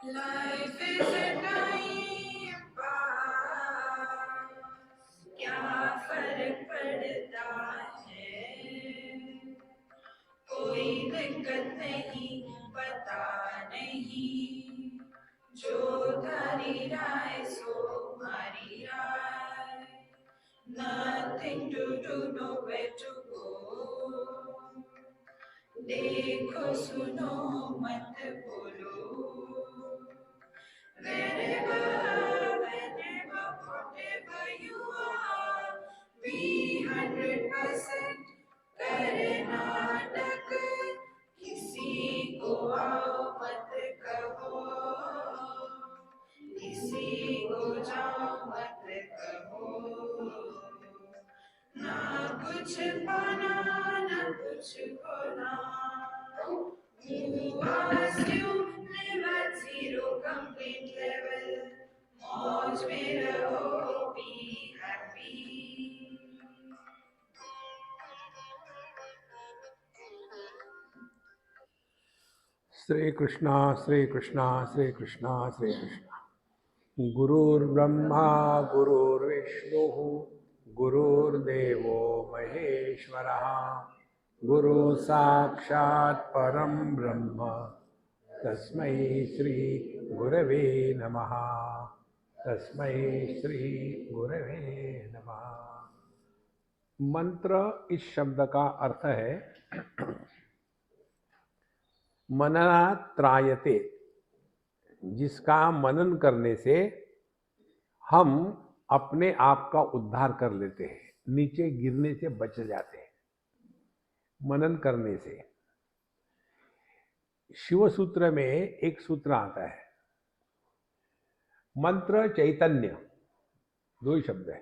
Life is a time pass, क्या फर्क पड़ता है, कोई दिक्कत नहीं, पता नहीं, जो धारी राय सो हमारी राय, nothing to do, nowhere to go, देखो सुनो मत बोलो, wherever, whenever, whatever you are, be 100% करे नाटक, किसी को आओ मत कहो, किसी को जाओ मत कहो, ना कुछ पाना ना कुछ खोना, who asked you live at zero complaint level, मौज में रहो, be happy. श्री कृष्णा श्री कृष्णा श्री कृष्णा श्री कृष्णा। गुरुर्ब्रह्मा गुरुर्विष्णु गुरुर्देवो महेश्वरः, गुरु साक्षात् परं ब्रह्म तस्मै श्री गुरवे नमः। तस्मै श्री गुरवे नमः। मंत्र इस शब्द का अर्थ है मननात्रायते, जिसका मनन करने से हम अपने आप का उद्धार कर लेते हैं, नीचे गिरने से बच जाते हैं मनन करने से। शिव सूत्र में एक सूत्र आता है, मंत्र चैतन्य, दो ही शब्द है।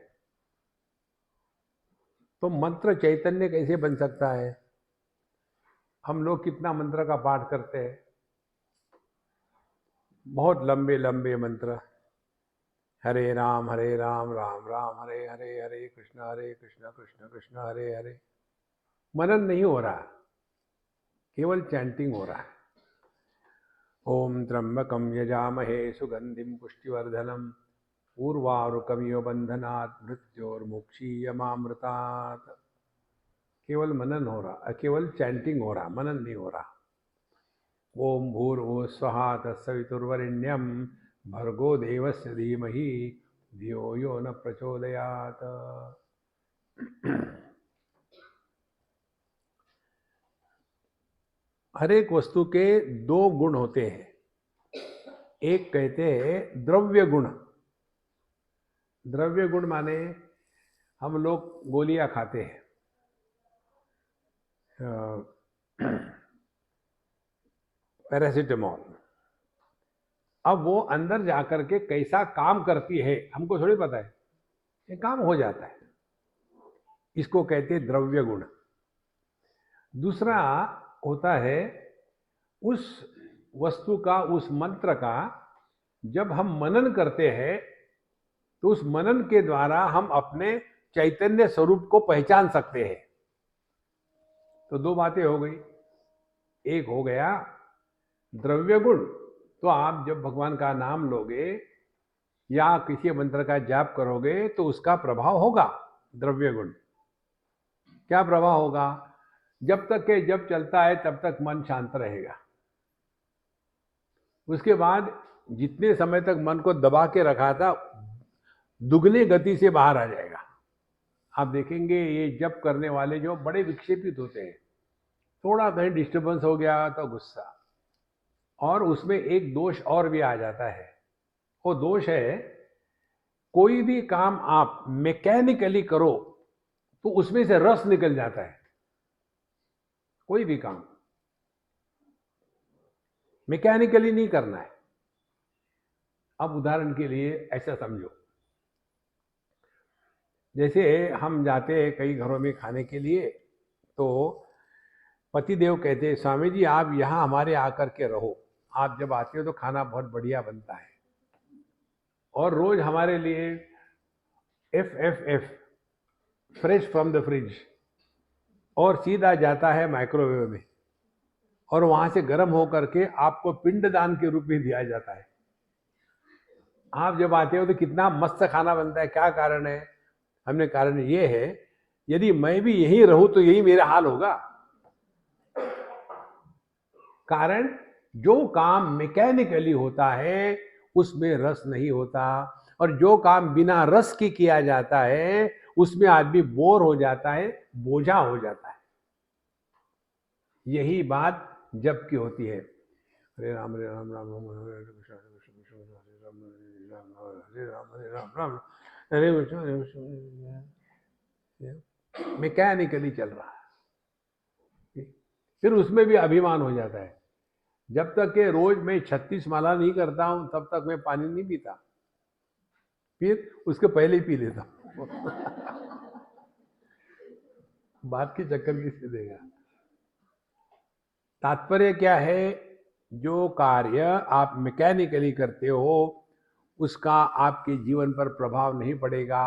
तो मंत्र चैतन्य कैसे बन सकता है? हम लोग कितना मंत्र का पाठ करते हैं, बहुत लंबे लंबे मंत्र, हरे राम राम राम हरे हरे, हरे कृष्ण कृष्ण कृष्ण हरे हरे। मनन नहीं हो रहा, केवल चैंटिंग हो रहा है। ओम त्र्यंबकं यजामहे सुगंधिं पुष्टिवर्धनम् उर्वारुकमिव बंधनात् मृत्योर्मुक्षीयमामृतात्। केवल मनन हो रहा, केवल चैंटिंग हो रहा, मनन नहीं हो रहा। ओम भूर्भुवः स्वः तत्सवितुर्वरेण्यं भर्गो देवस्य धीमहि धियो यो न प्रचोदयात्। हर एक वस्तु के दो गुण होते हैं। एक कहते हैं द्रव्य गुण। द्रव्य गुण माने हम लोग गोलियां खाते हैं, पैरासिटामोल। अब वो अंदर जाकर के कैसा काम करती है हमको थोड़ी पता है, ये काम हो जाता है, इसको कहते हैं द्रव्य गुण। दूसरा होता है उस वस्तु का, उस मंत्र का जब हम मनन करते हैं तो उस मनन के द्वारा हम अपने चैतन्य स्वरूप को पहचान सकते हैं। तो दो बातें हो गई। एक हो गया द्रव्य गुण, तो आप जब भगवान का नाम लोगे या किसी मंत्र का जाप करोगे तो उसका प्रभाव होगा। द्रव्य गुण क्या प्रभाव होगा? जब तक के जब चलता है तब तक मन शांत रहेगा। उसके बाद जितने समय तक मन को दबा के रखा था, दुगने गति से बाहर आ जाएगा। आप देखेंगे ये जप करने वाले जो बड़े विक्षेपित होते हैं, थोड़ा कहीं डिस्टर्बेंस हो गया तो गुस्सा, और उसमें एक दोष और भी आ जाता है। वो दोष है, कोई भी काम आप मैकेनिकली करो तो उसमें से रस निकल जाता है। कोई भी काम मैकेनिकली नहीं करना है। अब उदाहरण के लिए ऐसा समझो, जैसे हम जाते हैं कई घरों में खाने के लिए, तो पतिदेव कहते हैं स्वामी जी आप यहाँ हमारे आकर के रहो, आप जब आते हो तो खाना बहुत बढ़िया बनता है, और रोज हमारे लिए FFF, fresh from the fridge, और सीधा जाता है माइक्रोवेव में। और वहां से गर्म होकर के आपको पिंडदान के रूप में दिया जाता है। आप जब आते हो तो कितना मस्त खाना बनता है। क्या कारण है? हमने कारण ये है, यदि मैं भी यहीं रहूं तो यही मेरा हाल होगा। कारण जो काम मैकेनिकली होता है उसमें रस नहीं होता, और जो काम बिना रस के किया जाता है उसमें आदमी बोर हो जाता है, बोझा हो जाता है। यही बात जब की होती है। हरे राम हरे राम राम राम हरे कृष्ण हरे कृष्ण कृष्ण कृष्ण हरे राम हरे राम हरे राम राम हरे कृष्ण हरे कृष्ण। मैकेनिकली चल रहा है, फिर उसमें भी अभिमान हो जाता है। जब तक के रोज मैं 36 माला नहीं करता हूं तब तक मैं पानी नहीं पीता, फिर उसके पहले ही पी लेता हूं। बात के चक्कर किससे देगा? तात्पर्य क्या है? जो कार्य आप मैकेनिकली करते हो उसका आपके जीवन पर प्रभाव नहीं पड़ेगा।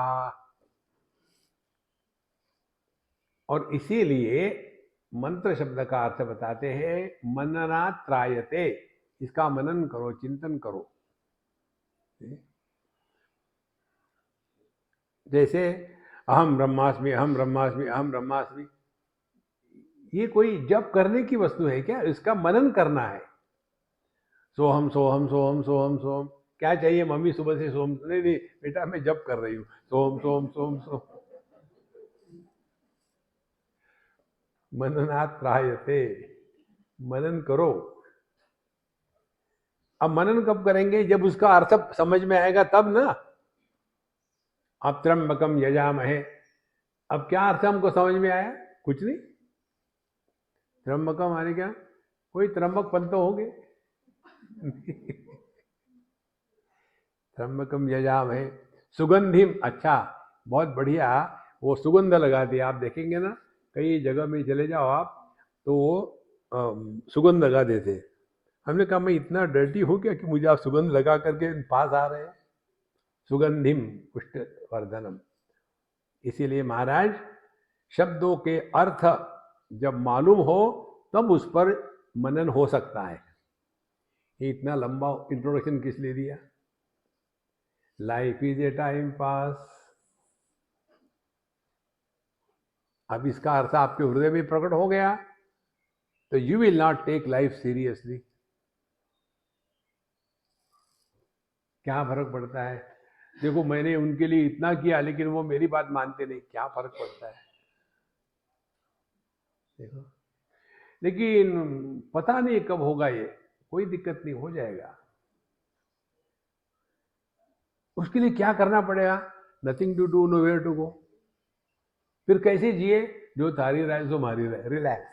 और इसीलिए मंत्र शब्द का अर्थ बताते हैं मननात् त्रायते। इसका मनन करो, चिंतन करो। जैसे अहम ब्रह्मास्मि अहम ब्रह्मास्मि अहम ब्रह्मास्मि, ये कोई जप करने की वस्तु है क्या? इसका मनन करना है। सोहम सोहम सोहम सोहम सोहम। क्या चाहिए मम्मी सुबह से? सोहम। नहीं नहीं बेटा, मैं जप कर रही हूँ, सोहम सोहम सोहम सोहम। मननात् त्रायते, मनन करो। अब मनन कब करेंगे? जब उसका अर्थ समझ में आएगा तब ना। अब त्र्यंबकम यजामहे, अब क्या अर्थ हमको समझ में आया? कुछ नहीं। त्र्यंबकम माने क्या? कोई त्र्यंबक पंत तो होंगे। त्र्यंबकम यजामहे सुगंधिम। अच्छा, बहुत बढ़िया। वो सुगंध लगाते, आप देखेंगे ना कई जगह में चले जाओ आप, तो वो सुगंध लगा देते। हमने कहा मैं इतना डर्टी हूं क्या कि मुझे आप सुगंध लगा करके पास आ रहे हैं? सुगंधिम पुष्टवर्धनम। इसीलिए महाराज, शब्दों के अर्थ जब मालूम हो तब उस पर मनन हो सकता है। ये इतना लंबा इंट्रोडक्शन किस लिए दिया? Life is a time pass. अब इसका अर्थ आपके हृदय में प्रकट हो गया तो you will not take life seriously. क्या फर्क पड़ता है? देखो, मैंने उनके लिए इतना किया लेकिन वो मेरी बात मानते नहीं, क्या फर्क पड़ता है? देखो, लेकिन पता नहीं कब होगा ये। कोई दिक्कत नहीं, हो जाएगा। उसके लिए क्या करना पड़ेगा? Nothing to do, nowhere to go. फिर कैसे जिए? जो थारी राय सो मारी राय, रिलैक्स।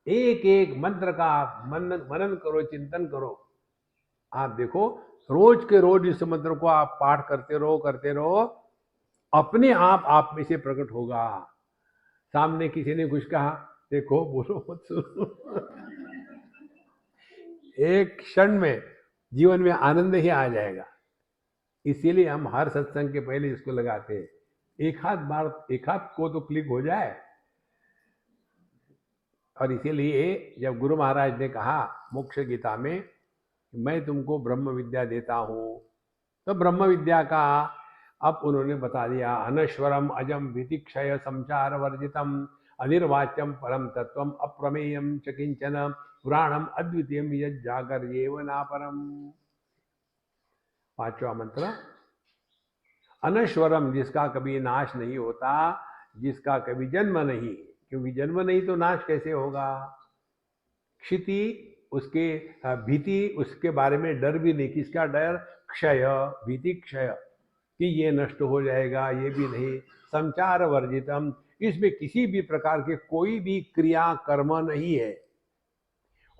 एक एक मंत्र का आप मनन करो, चिंतन करो। आप देखो, रोज के रोज इस मंत्र को आप पाठ करते रहो, अपने आप में से प्रकट होगा। सामने किसी ने कुछ कहा, देखो बोलो मत सुनो। एक क्षण में जीवन में आनंद ही आ जाएगा। इसीलिए हम हर सत्संग के पहले इसको लगाते हैं। एक हाथ को तो क्लिक हो जाए। और इसीलिए जब गुरु महाराज ने कहा मोक्ष गीता में, मैं तुमको ब्रह्म विद्या देता हूं, तो ब्रह्म विद्या का अब उन्होंने बता दिया। अनश्वरम अजम वितिक्षय संचार वर्जितम अनिर्वाच्यम परम तत्वम अप्रमेयम च किंचन पुराणम अद्वितीयम यज्जागर्येव नापरम। पांचवा मंत्र, अनश्वरम, जिसका कभी नाश नहीं होता, जिसका कभी जन्म नहीं, क्योंकि जन्म नहीं तो नाश कैसे होगा? क्षिति, उसके भीति, उसके बारे में डर भी नहीं। किसका डर? क्षय, भीति क्षय, कि ये नष्ट हो जाएगा, ये भी नहीं। संचार वर्जितम, इसमें किसी भी प्रकार के कोई भी क्रिया कर्म नहीं है।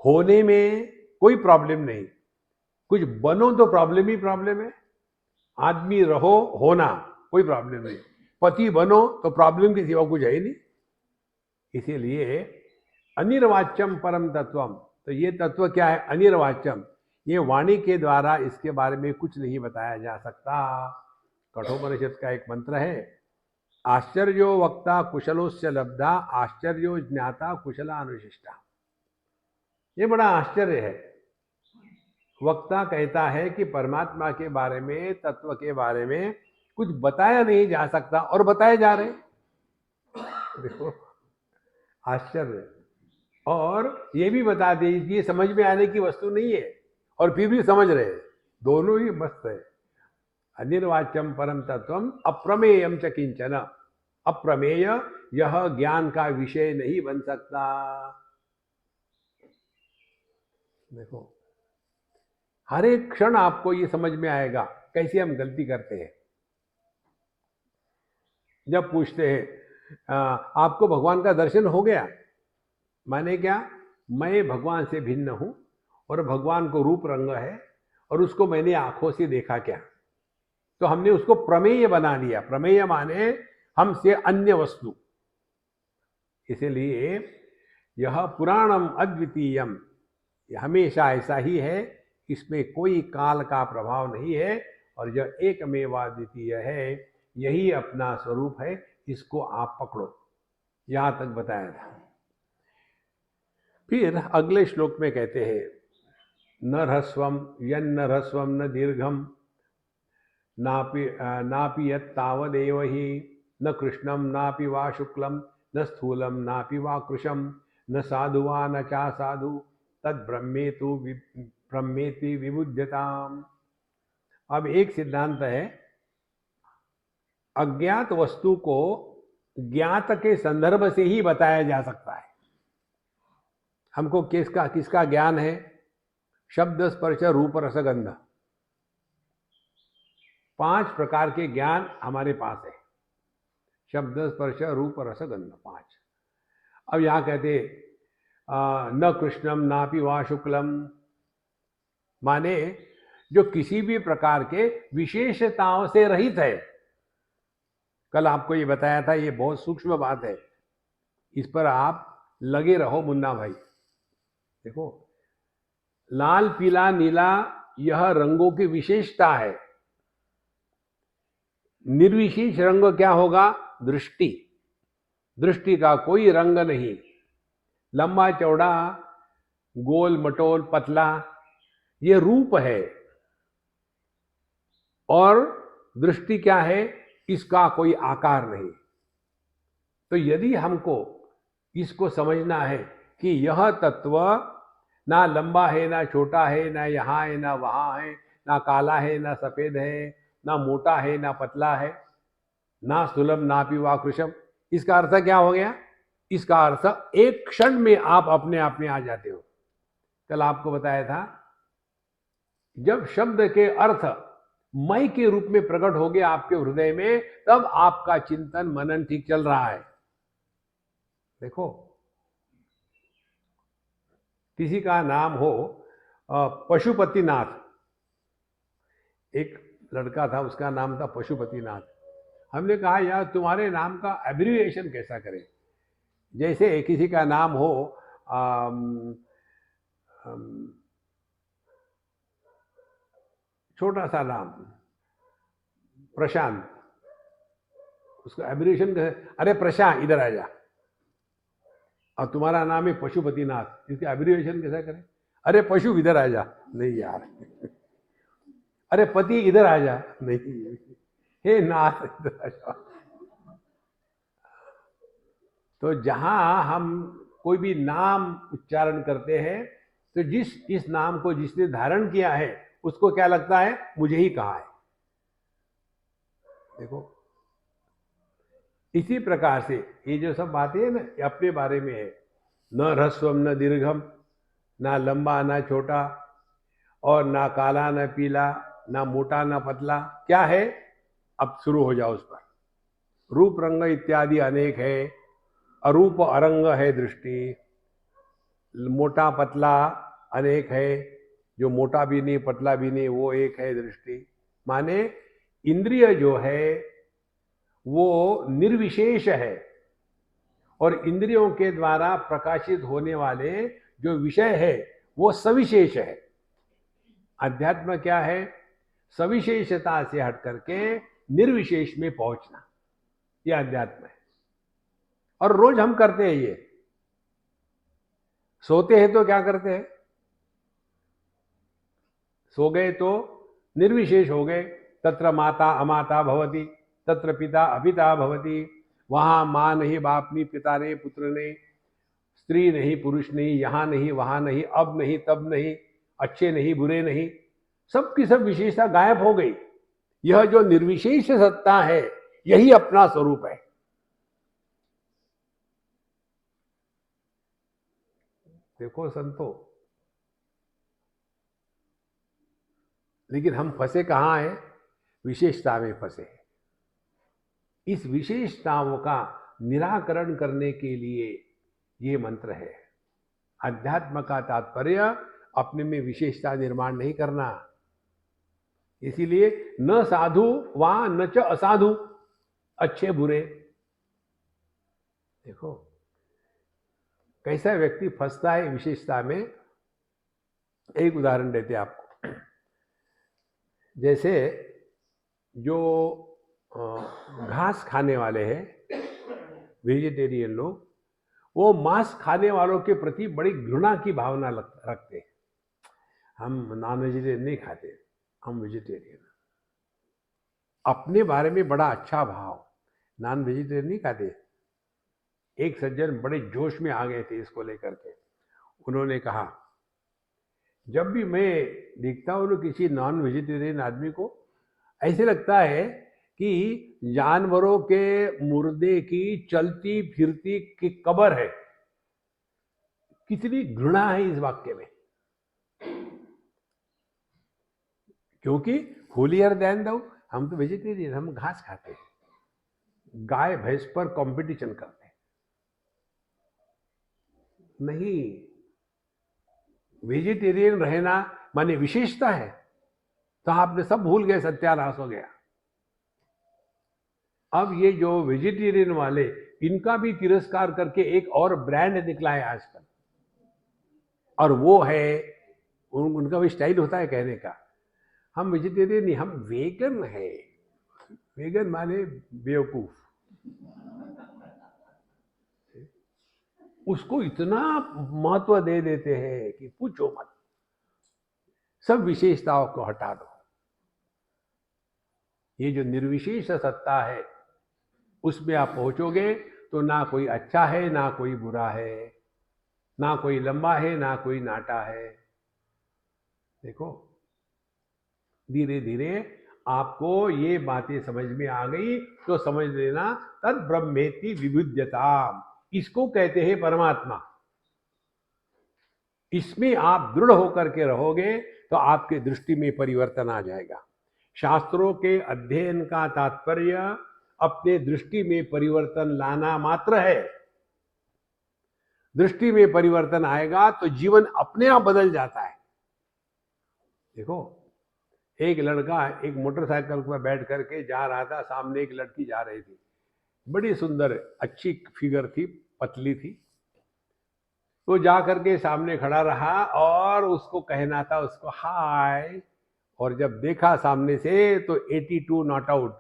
होने में कोई प्रॉब्लम नहीं, कुछ बनो तो प्रॉब्लम ही प्रॉब्लम है। आदमी रहो, होना, कोई प्रॉब्लम नहीं। पति बनो तो प्रॉब्लम के सिवा कुछ है ही नहीं। इसीलिए अनिर्वाच्यम परम तत्वम, तो ये तत्व क्या है? अनिर्वाच्यम। ये वाणी के द्वारा इसके बारे में कुछ नहीं बताया जा सकता। कठोपनिषद का एक मंत्र है, आश्चर्यो वक्ता कुशलोस्य लब्धा, आश्चर्यो ज्ञाता कुशलानुशिष्टा। ये बड़ा आश्चर्य है। वक्ता कहता है कि परमात्मा के बारे में, तत्व के बारे में कुछ बताया नहीं जा सकता और बताए जा रहे। देखो आश्चर्य। और ये भी बता दीजिए समझ में आने की वस्तु नहीं है और फिर भी समझ रहे हैं। दोनों ही मस्त है। अनिर्वाच्यम परम तत्वम अप्रमेयम च किंचन। अप्रमेय यह ज्ञान का विषय नहीं बन सकता। देखो हर एक क्षण आपको ये समझ में आएगा कैसे हम गलती करते हैं। जब पूछते हैं आपको भगवान का दर्शन हो गया, माने क्या, मैं भगवान से भिन्न हूं और भगवान को रूप रंग है और उसको मैंने आंखों से देखा क्या, तो हमने उसको प्रमेय बना लिया। प्रमेय माने हमसे अन्य वस्तु। इसलिए यह पुराणम अद्वितीयम, हमेशा ऐसा ही है, इसमें कोई काल का प्रभाव नहीं है और यह एकमेवाद्वितीय है, यही अपना स्वरूप है, इसको आप पकड़ो। यहां तक बताया था। फिर अगले श्लोक में कहते हैं न ह्रस्वम यन्न ह्रस्वम न दीर्घम नापि यत्तावदेव हि न कृष्णम नापि वा शुक्लम न स्थूलम नापि वा कृशम न साधु वा न चा साधु तद ब्रह्मेति विबुध्यताम। अब एक सिद्धांत है, अज्ञात वस्तु को ज्ञात के संदर्भ से ही बताया जा सकता है। हमको किसका किसका ज्ञान है? शब्द स्पर्श रूप रसगंध, 5 प्रकार के ज्ञान हमारे पास है। शब्द स्पर्श रूप रसगंध 5। अब यहां कहते न कृष्णम नापि वा शुक्लम, माने जो किसी भी प्रकार के विशेषताओं से रहित है। कल आपको ये बताया था, ये बहुत सूक्ष्म बात है, इस पर आप लगे रहो मुन्ना भाई। देखो लाल पीला नीला यह रंगों की विशेषता है। निर्विशेष रंग क्या होगा? दृष्टि। दृष्टि का कोई रंग नहीं। लंबा चौड़ा गोल मटोल पतला ये रूप है और दृष्टि क्या है? इसका कोई आकार नहीं। तो यदि हमको इसको समझना है कि यह तत्व ना लंबा है ना छोटा है, ना यहाँ है ना वहाँ है, ना काला है ना सफेद है, ना मोटा है ना पतला है, ना सुलभ ना पिवा कृशम, इसका अर्थ क्या हो गया? इसका अर्थ एक क्षण में आप अपने आप में आ जाते हो। कल आपको बताया था, जब शब्द के अर्थ मय के रूप में प्रकट हो गया आपके हृदय में, तब आपका चिंतन मनन ठीक चल रहा है। देखो किसी का नाम हो पशुपतिनाथ, एक लड़का था उसका नाम था पशुपतिनाथ। हमने कहा यार तुम्हारे नाम का एब्रिविएशन कैसा करें? जैसे किसी का नाम हो छोटा सा नाम प्रशांत, उसका एब्रिविएशन कैसे? अरे प्रशांत इधर आ जा। और तुम्हारा नाम है पशुपतिनाथ, इसका एब्रिविएशन कैसा करें? अरे पशु इधर आ जा। नहीं यार। अरे पति इधर आ जा। नहीं, हे नाथ इधर आ जा। तो जहां हम कोई भी नाम उच्चारण करते हैं, तो इस नाम को जिसने धारण किया है उसको क्या लगता है? मुझे ही कहा है। देखो इसी प्रकार से ये जो सब बातें हैं ना, अपने बारे में है। न ह्रस्वम न दीर्घम, ना लंबा ना छोटा, और ना काला ना पीला, ना मोटा ना पतला। क्या है? अब शुरू हो जाओ उस पर। रूप रंग इत्यादि अनेक है, अरूप अरंग है दृष्टि। मोटा पतला अनेक है, जो मोटा भी नहीं पतला भी नहीं वो एक है दृष्टि। माने इंद्रिय जो है वो निर्विशेष है और इंद्रियों के द्वारा प्रकाशित होने वाले जो विषय है वो सविशेष है। अध्यात्म क्या है? सविशेषता से हट करके निर्विशेष में पहुंचना, यह अध्यात्म है। और रोज हम करते हैं ये। सोते हैं तो क्या करते हैं? सो गए तो निर्विशेष हो गए। तत्र माता अमाता भवती, तत्र पिता अपिता भवती। वहां माँ नहीं, बाप नहीं, पिता नहीं, पुत्र नहीं, स्त्री नहीं, पुरुष नहीं, यहां नहीं, वहां नहीं, अब नहीं, तब नहीं, अच्छे नहीं, बुरे नहीं, सब की सब विशेषता गायब हो गई। यह जो निर्विशेष सत्ता है, यही अपना स्वरूप है। देखो संतो, लेकिन हम फंसे कहाँ हैं? विशेषता में फंसे हैं। इस विशेषताओं का निराकरण करने के लिए ये मंत्र है। अध्यात्म का तात्पर्य अपने में विशेषता निर्माण नहीं करना। इसीलिए न साधु वा न च असाधु, अच्छे बुरे। देखो कैसा व्यक्ति फंसता है विशेषता में। एक उदाहरण देते हैं आपको। जैसे जो घास खाने वाले हैं, वेजिटेरियन लोग, वो मांस खाने वालों के प्रति बड़ी घृणा की भावना रखते हैं। हम नॉन वेजिटेरियन नहीं खाते, हम वेजिटेरियन। अपने बारे में बड़ा अच्छा भाव, नॉन वेजिटेरियन नहीं खाते। एक सज्जन बड़े जोश में आ गए थे इसको लेकर के। उन्होंने कहा, जब भी मैं देखता हूँ किसी नॉन वेजिटेरियन आदमी को, ऐसे लगता है कि जानवरों के मुर्दे की चलती फिरती की कब्र है। कितनी घृणा है इस वाक्य में। क्योंकि होलियर देन दो, हम तो वेजिटेरियन, हम घास खाते हैं, गाय भैंस पर कंपटीशन करते हैं। नहीं, वेजिटेरियन रहना माने विशेषता है। तो आपने सब भूल गए, सत्यानाश हो गया। अब ये जो वेजिटेरियन वाले, इनका भी तिरस्कार करके एक और ब्रांड निकला है आजकल, और वो है, उनका भी स्टाइल होता है कहने का, हम वेजिटेरियन नहीं, हम वेगन है। वेगन माने बेवकूफ। उसको इतना महत्व दे देते हैं कि पूछो मत। सब विशेषताओं को हटा दो। ये जो निर्विशेष सत्ता है, उसमें आप पहुंचोगे तो ना कोई अच्छा है, ना कोई बुरा है, ना कोई लंबा है, ना कोई नाटा है। देखो धीरे धीरे आपको ये बातें समझ में आ गई तो समझ लेना, तद ब्रह्मेति विबुध्यताम, इसको कहते हैं परमात्मा। इसमें आप दृढ़ होकर के रहोगे तो आपके दृष्टि में परिवर्तन आ जाएगा। शास्त्रों के अध्ययन का तात्पर्य अपने दृष्टि में परिवर्तन लाना मात्र है। दृष्टि में परिवर्तन आएगा तो जीवन अपने आप बदल जाता है। देखो एक लड़का एक मोटरसाइकिल पर बैठ करके जा रहा था, सामने एक लड़की जा रही थी, बड़ी सुंदर अच्छी फिगर थी, पतली थी। वो जा करके सामने खड़ा रहा और उसको कहना था उसको हाय, और जब देखा सामने से तो 82 नॉट आउट।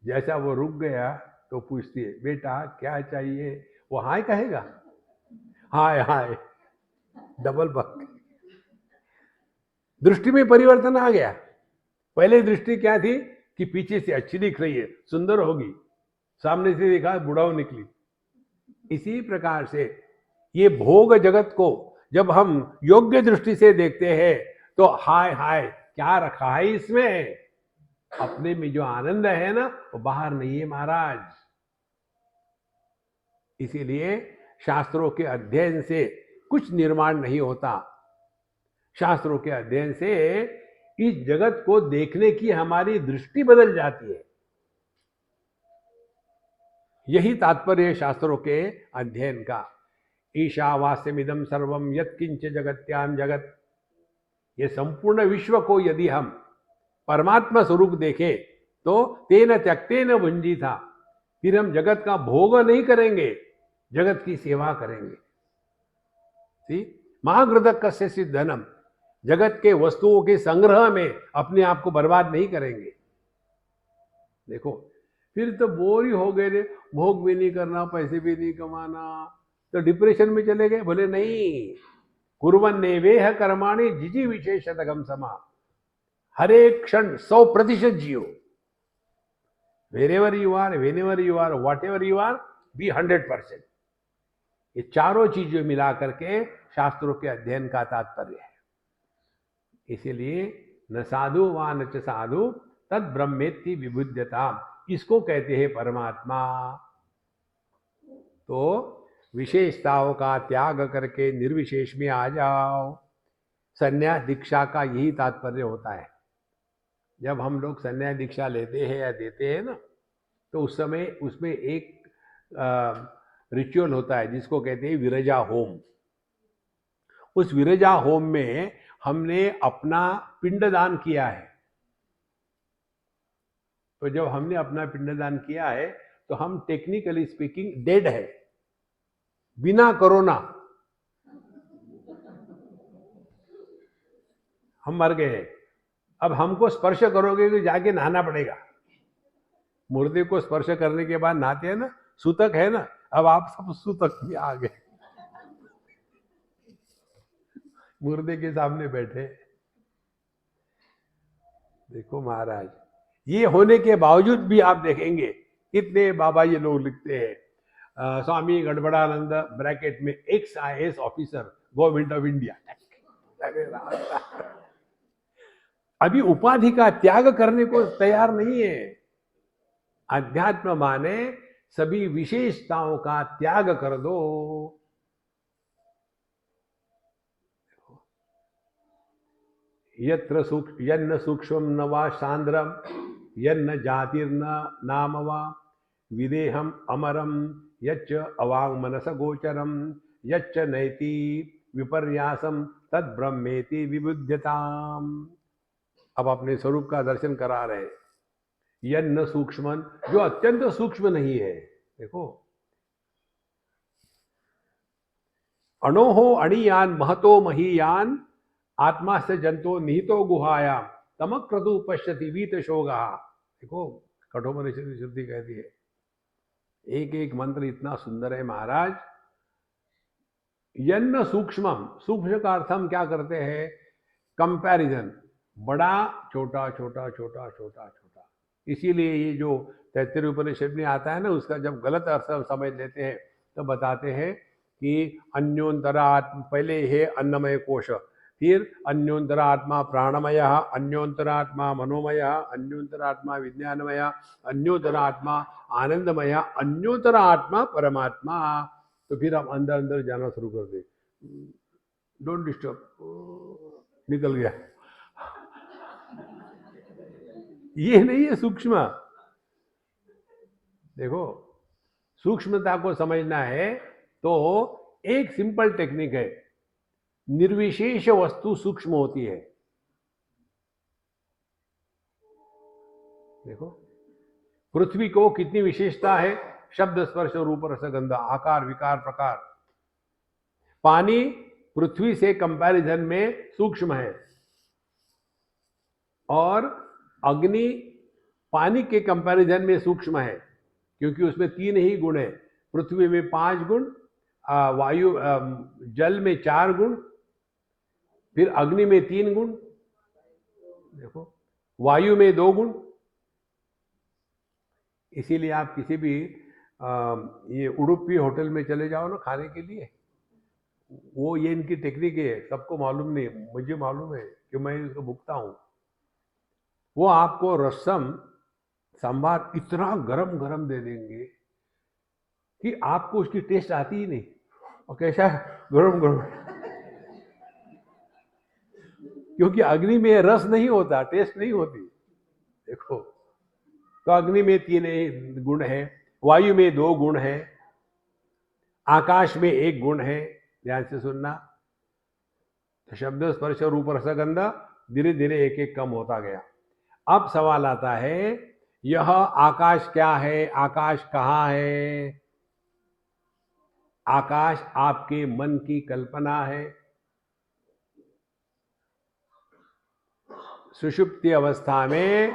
जैसा वो रुक गया तो पूछती है, बेटा क्या चाहिए? वो हाय कहेगा, हाय हाय, डबल बक। दृष्टि में परिवर्तन आ गया। पहले दृष्टि क्या थी कि पीछे से अच्छी दिख रही है, सुंदर होगी, सामने से देखा बुढ़ाऊ निकली। इसी प्रकार से ये भोग जगत को जब हम योग्य दृष्टि से देखते हैं तो हाय हाय क्या रखा है इसमें, अपने में जो आनंद है ना वो बाहर नहीं है महाराज। इसीलिए शास्त्रों के अध्ययन से कुछ निर्माण नहीं होता। शास्त्रों के अध्ययन से इस जगत को देखने की हमारी दृष्टि बदल जाती है। यही तात्पर्य है शास्त्रों के अध्ययन का। ईशावास्यमिदं सर्वम यत्किंच जगत्याम जगत, ये संपूर्ण विश्व को यदि हम परमात्मा स्वरूप देखें तो तेन त्यक्तेन भुंजीथा, फिर हम जगत का भोग नहीं करेंगे, जगत की सेवा करेंगे। महागृदक कस्य धनम, जगत के वस्तुओं के संग्रह में अपने आप को बर्बाद नहीं करेंगे। देखो फिर तो बोर ही हो गए रे, भोग भी नहीं करना, पैसे भी नहीं कमाना, तो डिप्रेशन में चले गए। बोले नहीं, कुर्वन्नेवेह कर्माणि जिजी विशेषतगम समा, हर एक क्षण 100% जियो। wherever you are, whenever you are, whatever you are, be 100%। ये चारों चीजें मिला करके शास्त्रों के अध्ययन का तात्पर्य है। इसीलिए न साधु वा न च साधु तद ब्रह्मेति विबुध्यता, इसको कहते हैं परमात्मा। तो विशेषताओं का त्याग करके निर्विशेष में आ जाओ। संन्यास दीक्षा का यही तात्पर्य होता है। जब हम लोग संन्यास दीक्षा लेते हैं या देते हैं ना, तो उस समय उसमें एक रिचुअल होता है जिसको कहते हैं विरजा होम। उस विरजा होम में हमने अपना पिंडदान किया है। तो जब हमने अपना पिंडदान किया है तो हम टेक्निकली स्पीकिंग डेड है, बिना कोरोना हम मर गए हैं। अब हमको स्पर्श करोगे तो जाके नहाना पड़ेगा। मुर्दे को स्पर्श करने के बाद नहाते हैं ना, सूतक है ना, अब आप सब सूतक में आ गए, मुर्दे के सामने बैठे। देखो महाराज, ये होने के बावजूद भी आप देखेंगे कितने बाबा ये लोग लिखते हैं, स्वामी गड़बड़ानंद ब्रैकेट में XIS officer government of India. अभी उपाधि का त्याग करने को तैयार नहीं है। अध्यात्म माने सभी विशेषताओं का त्याग कर दो। यन्न सूक्ष्मं न वा सांद्रम, यन्न जातिर्न नाम वा, विदेहम अमरम, यच्च अवांग मनस गोचरम, यच्च नैति विपर्यासम तद ब्रह्मेति विबुध्यताम। अब अपने स्वरूप का दर्शन करा रहे। यन्न सूक्ष्मन, जो अत्यंत सूक्ष्म नहीं है। देखो, अणोहो अणियान महतो महीयान, आत्मा से जंतो निहितो गुहायाम, तमक क्रतु पश्यति वीत शोगा। देखो, कठोपनिषद श्रुति कहती है। एक एक मंत्र इतना सुंदर है महाराज। यन्न सूक्ष्मम, सूक्ष्म का अर्थ हम क्या करते हैं? कंपैरिजन, बड़ा छोटा छोटा छोटा छोटा छोटा। इसीलिए ये जो तैत्तिरीय उपनिषद में आता है ना, उसका जब गलत अर्थ समझ लेते हैं तो बताते हैं कि अन्योंतरात्मा, पहले है अन्नमय कोश, फिर अन्योंतरात्मा प्राणमय, अन्योंतरात्मा मनोमय, अन्योंतरात्मा विज्ञानमय, अन्योंतरात्मा आनंदमय, अन्योंतरात्मा परमात्मा। तो फिर हम अंदर अंदर जाना शुरू कर दे। डोंट डिस्टर्ब, निकल गया। ये नहीं है सूक्ष्म। देखो, सूक्ष्मता को समझना है तो एक सिंपल टेक्निक है। निर्विशेष वस्तु सूक्ष्म होती है। देखो, पृथ्वी को कितनी विशेषता है? शब्द स्पर्श रूप रस गंध आकार विकार प्रकार। पानी पृथ्वी से कंपैरिजन में सूक्ष्म है, और अग्नि पानी के कंपैरिजन में सूक्ष्म है, क्योंकि उसमें 3 ही गुण है। पृथ्वी में 5 गुण, वायु जल में 4 गुण, फिर अग्नि में 3 गुण, देखो वायु में 2 गुण। इसीलिए आप किसी भी ये उडुपी होटल में चले जाओ ना खाने के लिए, वो ये इनकी टेक्निक है, सबको मालूम नहीं, मुझे मालूम है कि मैं इसको भुगता हूं। वो आपको रसम सांभार इतना गरम गरम दे देंगे कि आपको उसकी टेस्ट आती ही नहीं। और कैसा गरम गरम, क्योंकि अग्नि में रस नहीं होता, टेस्ट नहीं होती। देखो, तो अग्नि में 3 गुण है, वायु में 2 गुण है, आकाश में 1 गुण है। ध्यान से सुनना। तो शब्द स्पर्श रूप रसगंध धीरे धीरे एक एक कम होता गया। अब सवाल आता है, यह आकाश क्या है? आकाश कहाँ है? आकाश आपके मन की कल्पना है। सुषुप्ति अवस्था में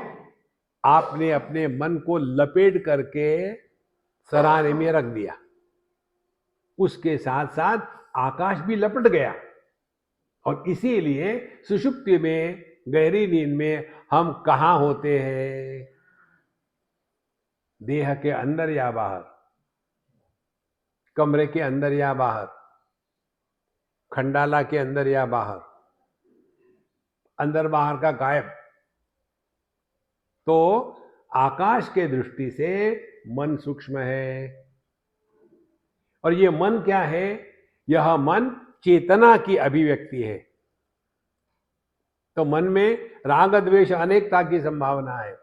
आपने अपने मन को लपेट करके सराहने में रख दिया। उसके साथ साथ आकाश भी लपट गया। और इसीलिए सुषुप्ति में, गहरी नींद में हम कहाँ होते हैं? देह के अंदर या बाहर? कमरे के अंदर या बाहर? खंडाला के अंदर या बाहर? अंदर बाहर का गायब। तो आकाश के दृष्टि से मन सूक्ष्म है। और ये मन क्या है? यह मन चेतना की अभिव्यक्ति है। तो मन में राग द्वेष अनेकता की संभावना है,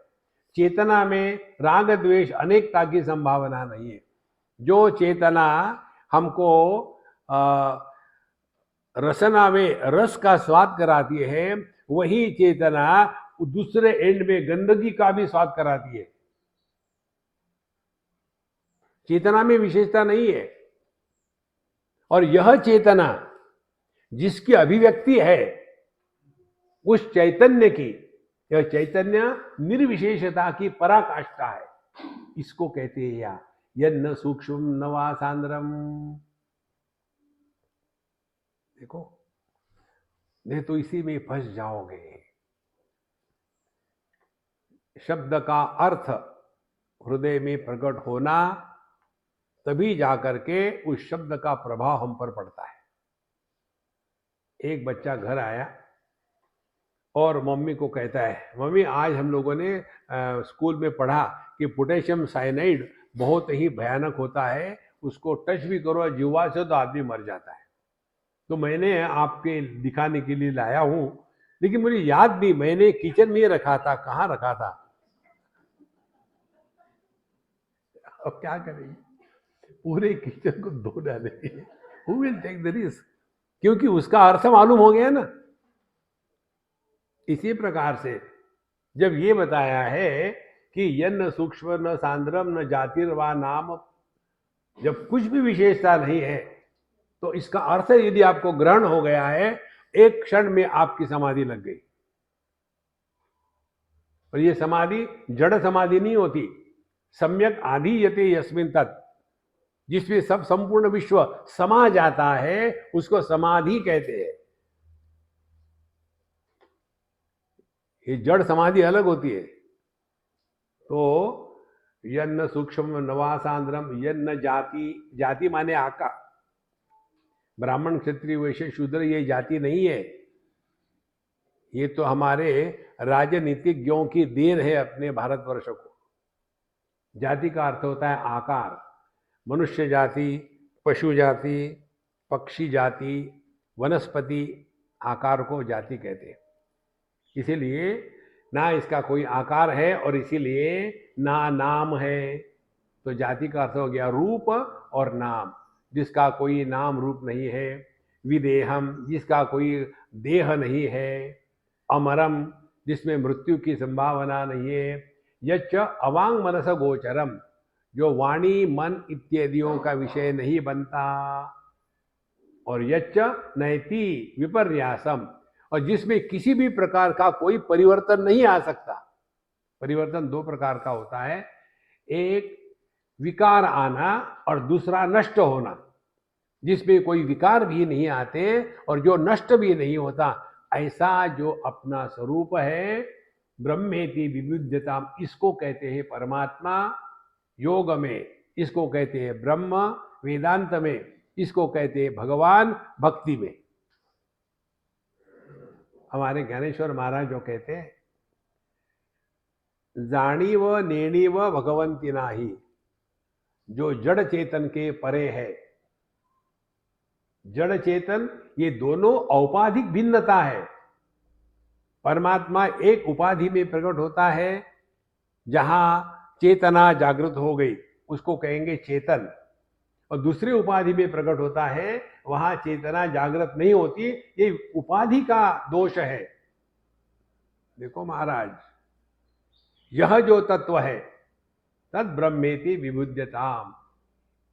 चेतना में राग द्वेष अनेकता की संभावना नहीं है। जो चेतना हमको रसना में रस का स्वाद कराती है, वही चेतना दूसरे एंड में गंदगी का भी स्वाद कराती है। चेतना में विशेषता नहीं है। और यह चेतना जिसकी अभिव्यक्ति है, उस चैतन्य की, यह चैतन्य निर्विशेषता की पराकाष्ठा है। इसको कहते हैं या यन्न सूक्ष्म न वा सांद्रम। देखो, नहीं तो इसी में फंस जाओगे। शब्द का अर्थ हृदय में प्रकट होना, तभी जाकर के उस शब्द का प्रभाव हम पर पड़ता है। एक बच्चा घर आया और मम्मी को कहता है, मम्मी आज हम लोगों ने स्कूल में पढ़ा कि पोटेशियम साइनाइड बहुत ही भयानक होता है, उसको टच भी करो जीवा से तो आदमी मर जाता है। तो मैंने आपके दिखाने के लिए लाया हूं, लेकिन मुझे याद नहीं मैंने किचन में रखा था, कहाँ रखा था। अब क्या करेंगे? पूरे किचन को धो डालेंगे। Who will take the risk? क्योंकि उसका अर्थ मालूम हो गया ना। इसी प्रकार से जब ये बताया है कि यन्न सूक्ष्म न सांद्रम न जातिर्वा नाम, जब कुछ भी विशेषता नहीं है, तो इसका अर्थ यदि आपको ग्रहण हो गया है, एक क्षण में आपकी समाधि लग गई। और ये समाधि जड़ समाधि नहीं होती, सम्यक आधीयते यस्मिन् तत्, जिसमें सब संपूर्ण विश्व समा जाता है, उसको समाधि कहते हैं। ये जड़ समाधि अलग होती है। तो यन्न सूक्ष्म नवासांद्रम यन्न जाति, जाति माने आका, ब्राह्मण क्षत्रिय वैश्य शूद्र ये जाति नहीं है। ये तो हमारे राजनीतिज्ञों की देन है अपने भारतवर्ष को। जाति का अर्थ होता है आकार। मनुष्य जाति, पशु जाति, पक्षी जाति, वनस्पति आकार को जाति कहते हैं। इसीलिए ना इसका कोई आकार है और इसीलिए ना नाम है। तो जाति का अर्थ हो गया रूप और नाम, जिसका कोई नाम रूप नहीं है। विदेहम, जिसका कोई देह नहीं है। अमरम, जिसमें मृत्यु की संभावना नहीं है। यच्च अवांग मनस गोचरम, जो वाणी मन इत्यादियों का विषय नहीं बनता। और यच्च नैति विपर्यासम, और जिसमें किसी भी प्रकार का कोई परिवर्तन नहीं आ सकता। परिवर्तन दो प्रकार का होता है, एक विकार आना और दूसरा नष्ट होना। जिसमें कोई विकार भी नहीं आते और जो नष्ट भी नहीं होता, ऐसा जो अपना स्वरूप है ब्रह्मेति विविध्यताम, इसको कहते हैं परमात्मा। योग में इसको कहते हैं ब्रह्म, वेदांत में इसको कहते हैं भगवान, भक्ति में हमारे ज्ञानेश्वर महाराज जो कहते हैं, जाणीव नेणीव भगवंती नाही, जो जड़ चेतन के परे है। जड़ चेतन ये दोनों औपाधिक भिन्नता है। परमात्मा एक उपाधि में प्रकट होता है, जहां चेतना जागृत हो गई उसको कहेंगे चेतन, और दूसरी उपाधि में प्रकट होता है वहां चेतना जागृत नहीं होती। ये उपाधि का दोष है। देखो महाराज, यह जो तत्व है तद ब्रह्मेति विबुध्यताम,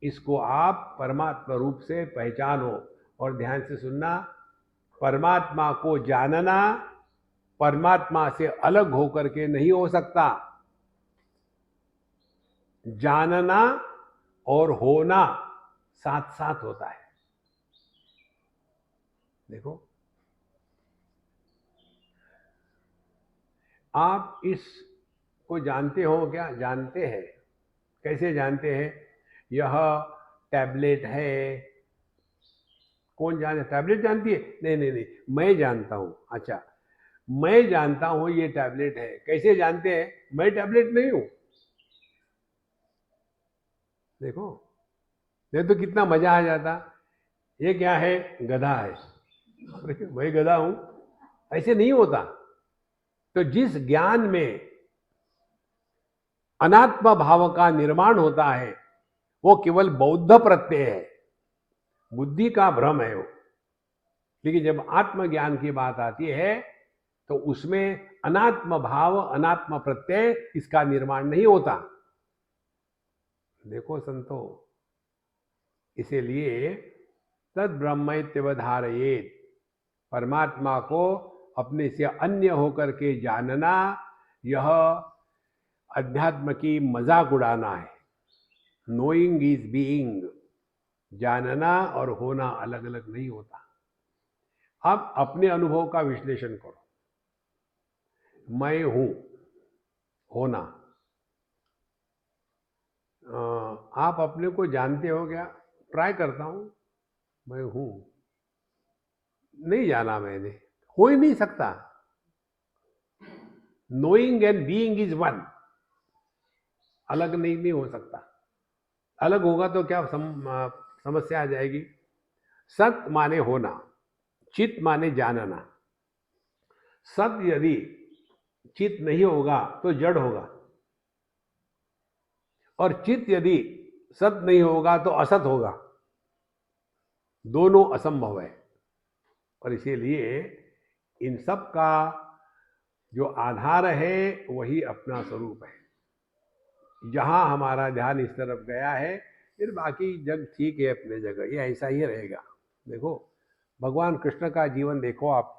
इसको आप परमात्मा रूप से पहचानो। और ध्यान से सुनना, परमात्मा को जानना परमात्मा से अलग होकर के नहीं हो सकता। जानना और होना साथ साथ होता है। देखो, आप इस को जानते हो क्या? जानते हैं। कैसे जानते हैं? यह टैबलेट है। कौन जाने? टैबलेट जानती है? नहीं नहीं नहीं, मैं जानता हूं। अच्छा, मैं जानता हूं ये टैबलेट है। कैसे जानते हैं? मैं टैबलेट नहीं हूं। देखो, ये तो कितना मजा आ जाता। ये क्या है? गधा है। अरे, मैं गधा हूं? ऐसे नहीं होता। तो जिस ज्ञान में अनात्म भाव का निर्माण होता है वो केवल बौद्ध प्रत्यय है, बुद्धि का भ्रम है वो। लेकिन जब आत्मज्ञान की बात आती है तो उसमें अनात्म भाव, अनात्म प्रत्यय, इसका निर्माण नहीं होता। देखो संतो, इसीलिए तद ब्रह्मैत्यवधारयेत, परमात्मा को अपने से अन्य होकर के जानना, यह अध्यात्म की मजाक उड़ाना है। Knowing is being. जानना और होना अलग अलग नहीं होता। अब अपने अनुभव का विश्लेषण करो। मैं हूं, होना। आप अपने को जानते हो क्या? ट्राई करता हूं, मैं हूं। नहीं जाना मैंने, हो ही नहीं सकता। Knowing and being is one. अलग नहीं हो सकता। अलग होगा तो क्या समस्या आ जाएगी। सत माने होना, चित माने जानना। सत यदि चित नहीं होगा तो जड़ होगा, और चित यदि सत नहीं होगा तो असत होगा। दोनों असंभव है। और इसीलिए इन सब का जो आधार है वही अपना स्वरूप है। जहां हमारा ध्यान इस तरफ गया है, फिर बाकी जग ठीक है अपने जगह, ये ऐसा ही रहेगा। देखो, भगवान कृष्ण का जीवन देखो आप,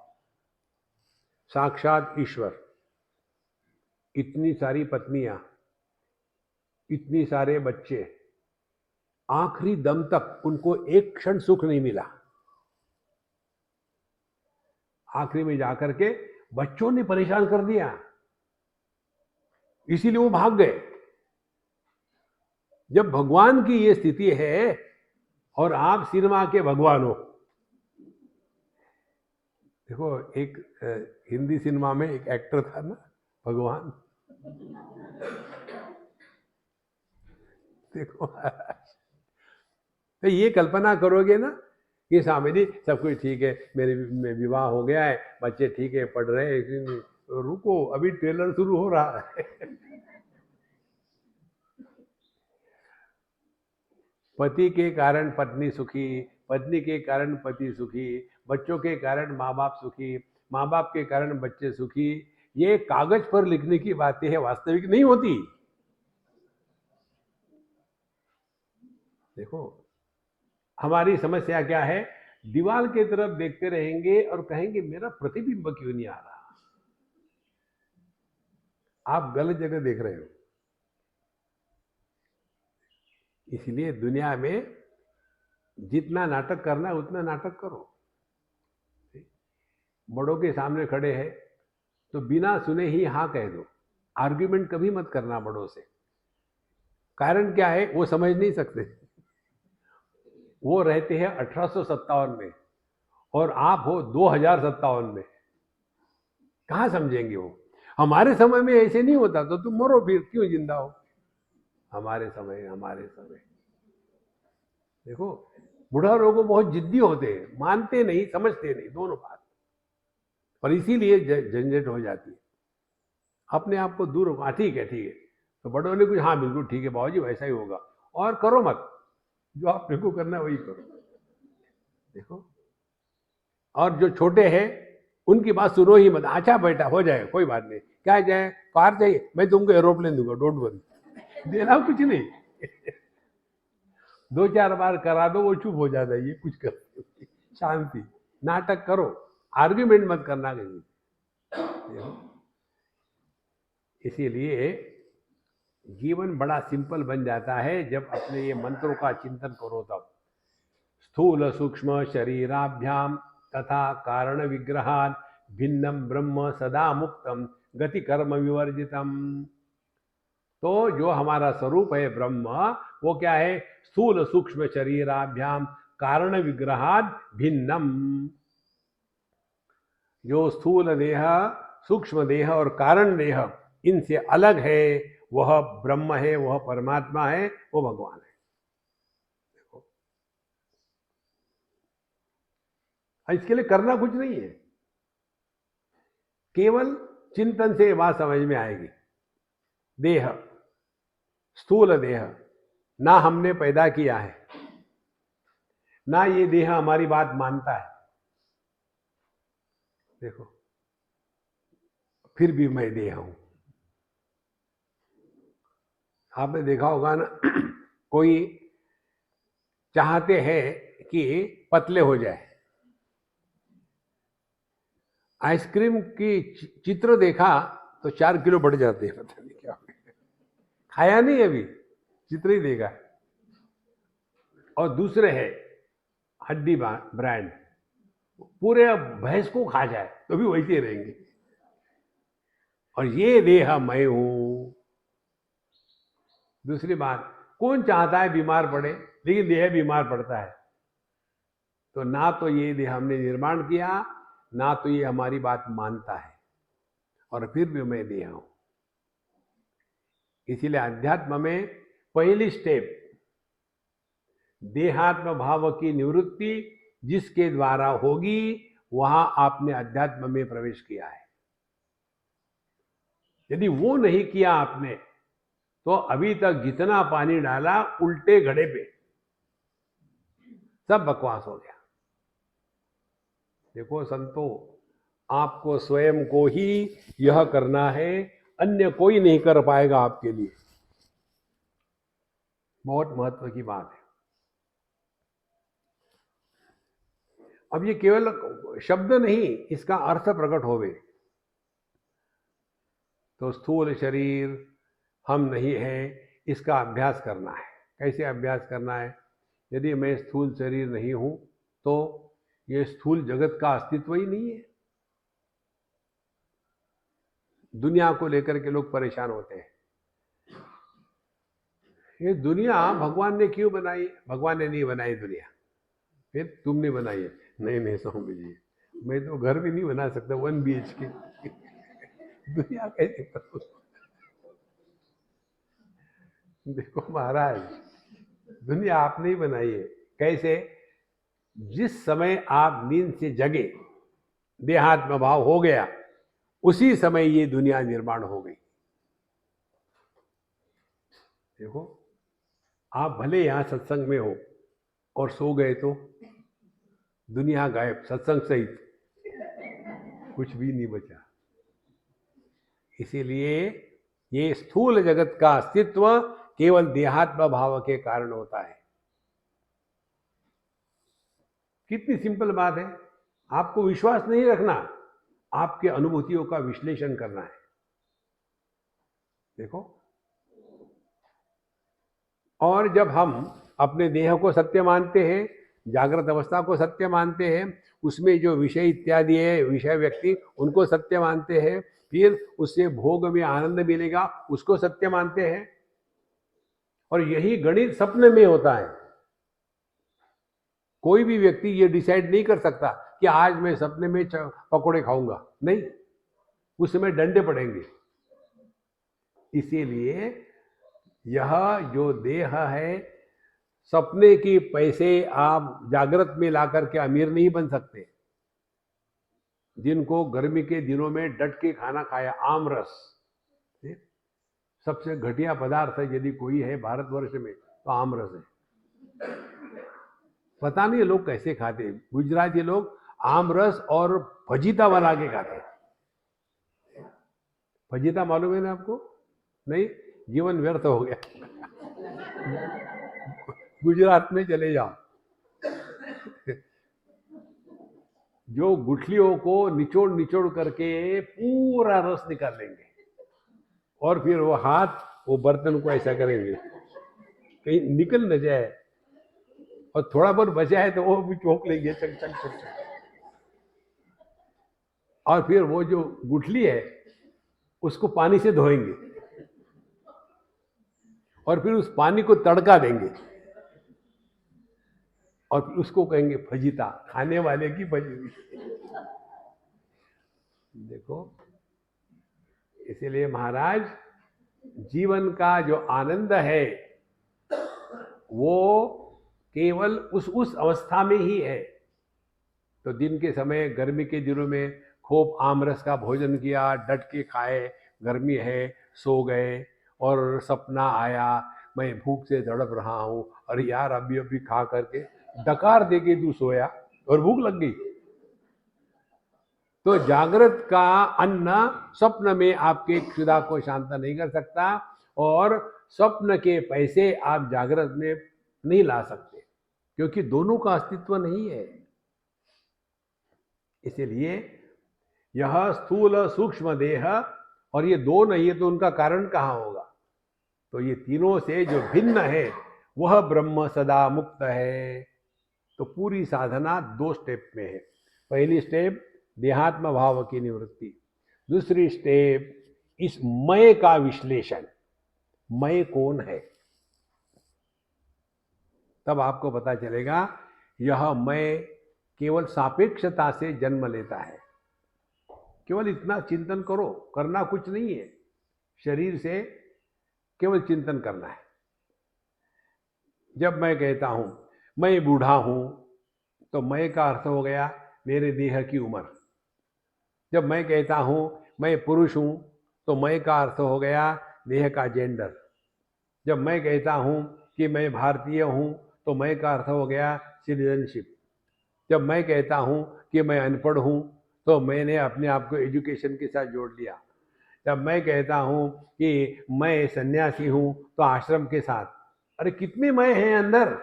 साक्षात ईश्वर, इतनी सारी पत्नियां, इतनी सारे बच्चे, आखिरी दम तक उनको एक क्षण सुख नहीं मिला। आखिरी में जाकर के बच्चों ने परेशान कर दिया, इसीलिए वो भाग गए। जब भगवान की ये स्थिति है और आप सिनेमा के भगवान हो। देखो, एक हिंदी सिनेमा में एक एक्टर था ना, भगवान। देखो, तो ये कल्पना करोगे ना कि स्वामी जी सब कुछ ठीक है, मेरे में विवाह हो गया है, बच्चे ठीक है, पढ़ रहे हैं, तो रुको, अभी ट्रेलर शुरू हो रहा है। पति के कारण पत्नी सुखी, पत्नी के कारण पति सुखी, बच्चों के कारण माँ बाप सुखी, माँ बाप के कारण बच्चे सुखी। ये कागज पर लिखने की बातें हैं, वास्तविक नहीं होती। देखो, हमारी समस्या क्या है? दीवार की तरफ देखते रहेंगे और कहेंगे मेरा प्रतिबिंब क्यों नहीं आ रहा। आप गलत जगह देख रहे हो। इसलिए दुनिया में जितना नाटक करना है उतना नाटक करो। बड़ों के सामने खड़े हैं तो बिना सुने ही हाँ कह दो। आर्ग्यूमेंट कभी मत करना बड़ों से। कारण क्या है? वो समझ नहीं सकते। वो रहते हैं 1857 में और आप हो 2057 में। कहाँ समझेंगे वो? हमारे समय में ऐसे नहीं होता तो तुम मरो, फिर क्यों जिंदा हो? हमारे समय देखो, बुढ़ा लोग बहुत जिद्दी होते हैं, मानते नहीं, समझते नहीं, दोनों बात। और इसीलिए झंझट हो जाती है। अपने आप को दूर रखो। हाँ ठीक है, ठीक है। तो बड़ों ने कुछ, हाँ बिल्कुल ठीक है बाबूजी, वैसा ही होगा। और करो मत, जो आपने को करना है वही करो। देखो, और जो छोटे हैं उनकी बात सुनो ही मत। अच्छा बेटा हो जाए, कोई बात नहीं। क्या जाए? कार चाहिए, मैं तुमको एरोप्लेन दूंगा, डोंट वरी। देना कुछ नहीं। दो चार बार करा दो, वो चुप हो जाता है, ये कुछ कर। शांति, नाटक करो, आर्ग्यूमेंट मत करना कहीं। इसीलिए जीवन बड़ा सिंपल बन जाता है जब अपने ये मंत्रों का चिंतन करो तब। स्थूल सूक्ष्म शरीराभ्याम तथा कारण विग्रहान भिन्नम ब्रह्म सदा मुक्तम गति कर्म विवर्जितम। तो जो हमारा स्वरूप है ब्रह्म, वो क्या है? स्थूल सूक्ष्म शरीराभ्याम कारण विग्रहाद भिन्नम। जो स्थूल देह, सूक्ष्म देह और कारण देह इनसे अलग है, वह ब्रह्म है, वह परमात्मा है, वो भगवान है। देखो, इसके लिए करना कुछ नहीं है, केवल चिंतन से बात समझ में आएगी। देह, स्थूल देह ना हमने पैदा किया है, ना ये देह हमारी बात मानता है। देखो, फिर भी मैं देह हूं। आपने देखा होगा ना, कोई चाहते हैं कि पतले हो जाए, आइसक्रीम की चित्र देखा तो 4 किलो बढ़ जाते हैं, पता नहीं क्या। खाया नहीं अभी, चित्र ही देखा। और दूसरे है हड्डी ब्रांड, पूरे भैंस को खा जाए तो भी वैसे रहेंगे। और ये देह मैं हूं। दूसरी बात, कौन चाहता है बीमार पड़े, लेकिन देह बीमार पड़ता है। तो ना तो ये देह हमने निर्माण किया, ना तो ये हमारी बात मानता है, और फिर भी मैं देह हूं। इसीलिए अध्यात्म में पहली स्टेप देहात्म भाव की निवृत्ति जिसके द्वारा होगी, वहां आपने अध्यात्म में प्रवेश किया है। यदि वो नहीं किया आपने, तो अभी तक जितना पानी डाला उल्टे घड़े पे, सब बकवास हो गया। देखो संतो, आपको स्वयं को ही यह करना है, अन्य कोई नहीं कर पाएगा आपके लिए। बहुत महत्व की बात है। अब ये केवल शब्द नहीं, इसका अर्थ प्रकट होवे। तो स्थूल शरीर हम नहीं है, इसका अभ्यास करना है। कैसे अभ्यास करना है? यदि मैं स्थूल शरीर नहीं हूं, तो ये स्थूल जगत का अस्तित्व ही नहीं है। दुनिया को लेकर के लोग परेशान होते हैं। ये दुनिया भगवान ने क्यों बनाई? भगवान ने नहीं बनाई दुनिया, फिर तुमने बनाई है। नहीं नहीं स्वामी जी, मैं तो घर भी नहीं बना सकता 1 BHK। दुनिया कैसे करूं? देखो महाराज, दुनिया आपने ही बनाई है। कैसे? जिस समय आप नींद से जगे, देहात्म भाव हो गया, उसी समय ये दुनिया निर्माण हो गई। देखो, आप भले यहां सत्संग में हो और सो गए तो दुनिया गायब, सत्संग सहित कुछ भी नहीं बचा। इसीलिए ये स्थूल जगत का अस्तित्व केवल देहात्म भाव के कारण होता है। कितनी सिंपल बात है। आपको विश्वास नहीं रखना, आपके अनुभूतियों का विश्लेषण करना है। देखो, और जब हम अपने देह को सत्य मानते हैं, जागृत अवस्था को सत्य मानते हैं, उसमें जो विषय इत्यादि है, विषय व्यक्ति, उनको सत्य मानते हैं, फिर उससे भोग में आनंद मिलेगा, उसको सत्य मानते हैं। और यही गणित सपने में होता है। कोई भी व्यक्ति ये डिसाइड नहीं कर सकता कि आज मैं सपने में पकोड़े खाऊंगा, नहीं, उस समय डंडे पड़ेंगे। इसीलिए यह जो देह है, सपने की पैसे आप जागृत में ला करके अमीर नहीं बन सकते। जिनको गर्मी के दिनों में डट के खाना खाया, आम रस सबसे घटिया पदार्थ है यदि कोई है भारतवर्ष में, तो आम रस है। पता नहीं लोग कैसे खाते हैं। गुजराती लोग आम रस और फजीता बना के खाते हैं। फजीता मालूम है ना आपको? नहीं, जीवन व्यर्थ हो गया। गुजरात में चले जाओ, जो गुठलियों को निचोड़ निचोड़ करके पूरा रस निकाल लेंगे, और फिर वो हाथ वो बर्तन को ऐसा करेंगे कहीं निकल न जाए, और थोड़ा बहुत बचा है तो वो भी चौंक लेंगे, चक चक चक चक। और फिर वो जो गुठली है उसको पानी से धोएंगे और फिर उस पानी को तड़का देंगे और फिर उसको कहेंगे फजीता, खाने वाले की फजीती। देखो, इसीलिए महाराज, जीवन का जो आनंद है वो केवल उस अवस्था में ही है। तो दिन के समय, गर्मी के दिनों में खूब आमरस का भोजन किया, डट के खाए, गर्मी है, सो गए और सपना आया मैं भूख से तड़प रहा हूँ, अरे यार अभी अभी खा करके डकार दे के तू सोया और भूख लग गई। तो जागृत का अन्न स्वप्न में आपके क्षुधा को शांत नहीं कर सकता और स्वप्न के पैसे आप जागृत में नहीं ला सकते, क्योंकि दोनों का अस्तित्व नहीं है। इसलिए यह स्थूल सूक्ष्म देह और ये दो नहीं है तो उनका कारण कहाँ होगा? तो ये तीनों से जो भिन्न है वह ब्रह्म सदा मुक्त है। तो पूरी साधना 2 स्टेप में है। पहली स्टेप देहात्म भाव की निवृत्ति, दूसरी स्टेप इस मैं का विश्लेषण, मैं कौन है। तब आपको पता चलेगा यह मैं केवल सापेक्षता से जन्म लेता है। केवल इतना चिंतन करो, करना कुछ नहीं है, शरीर से केवल चिंतन करना है। जब मैं कहता हूं मैं बूढ़ा हूं तो मैं का अर्थ हो गया मेरे देह की उम्र। जब मैं कहता हूं मैं पुरुष हूं तो मैं का अर्थ हो गया देह का जेंडर। जब मैं कहता हूं कि मैं भारतीय हूं तो मैं का अर्थ हो गया सिटीजनशिप। जब मैं कहता हूं कि मैं अनपढ़ हूं तो मैंने अपने आप को एजुकेशन के साथ जोड़ लिया। जब मैं कहता हूं कि मैं सन्यासी हूं तो आश्रम के साथ। अरे कितने मैं हैं अंदर?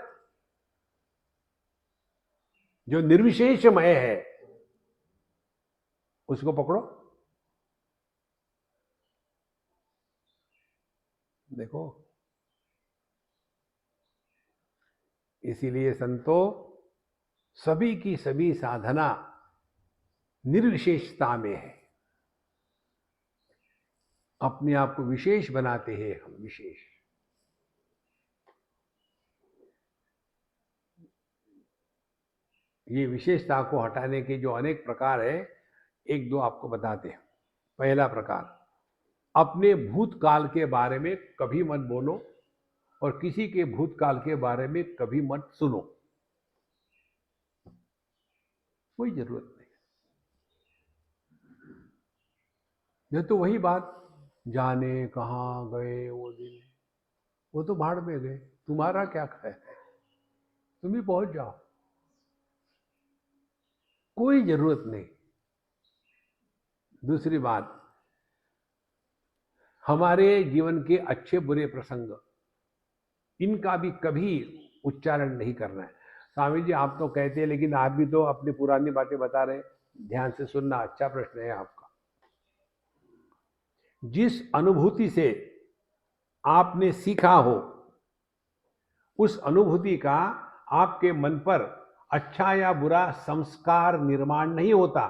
जो निर्विशेष मैं है उसको पकड़ो। देखो, इसीलिए संतो सभी की सभी साधना निर्विशेषता में है। अपने आप को विशेष बनाते हैं हम, विशेष। ये विशेषता को हटाने के जो अनेक प्रकार है, एक दो आपको बताते हैं। पहला प्रकार, अपने भूतकाल के बारे में कभी मत बोलो और किसी के भूतकाल के बारे में कभी मत सुनो, कोई जरूरत नहीं। ये तो वही बात, जाने कहाँ गए वो दिन, वो तो भाड़ में गए, तुम्हारा क्या है, तुम ही पहुंच जाओ, कोई जरूरत नहीं। दूसरी बात, हमारे जीवन के अच्छे बुरे प्रसंग, इनका भी कभी उच्चारण नहीं करना है। स्वामी जी आप तो कहते हैं, लेकिन आप भी तो अपनी पुरानी बातें बता रहे, ध्यान से सुनना, अच्छा प्रश्न है आपका। जिस अनुभूति से आपने सीखा हो उस अनुभूति का आपके मन पर अच्छा या बुरा संस्कार निर्माण नहीं होता।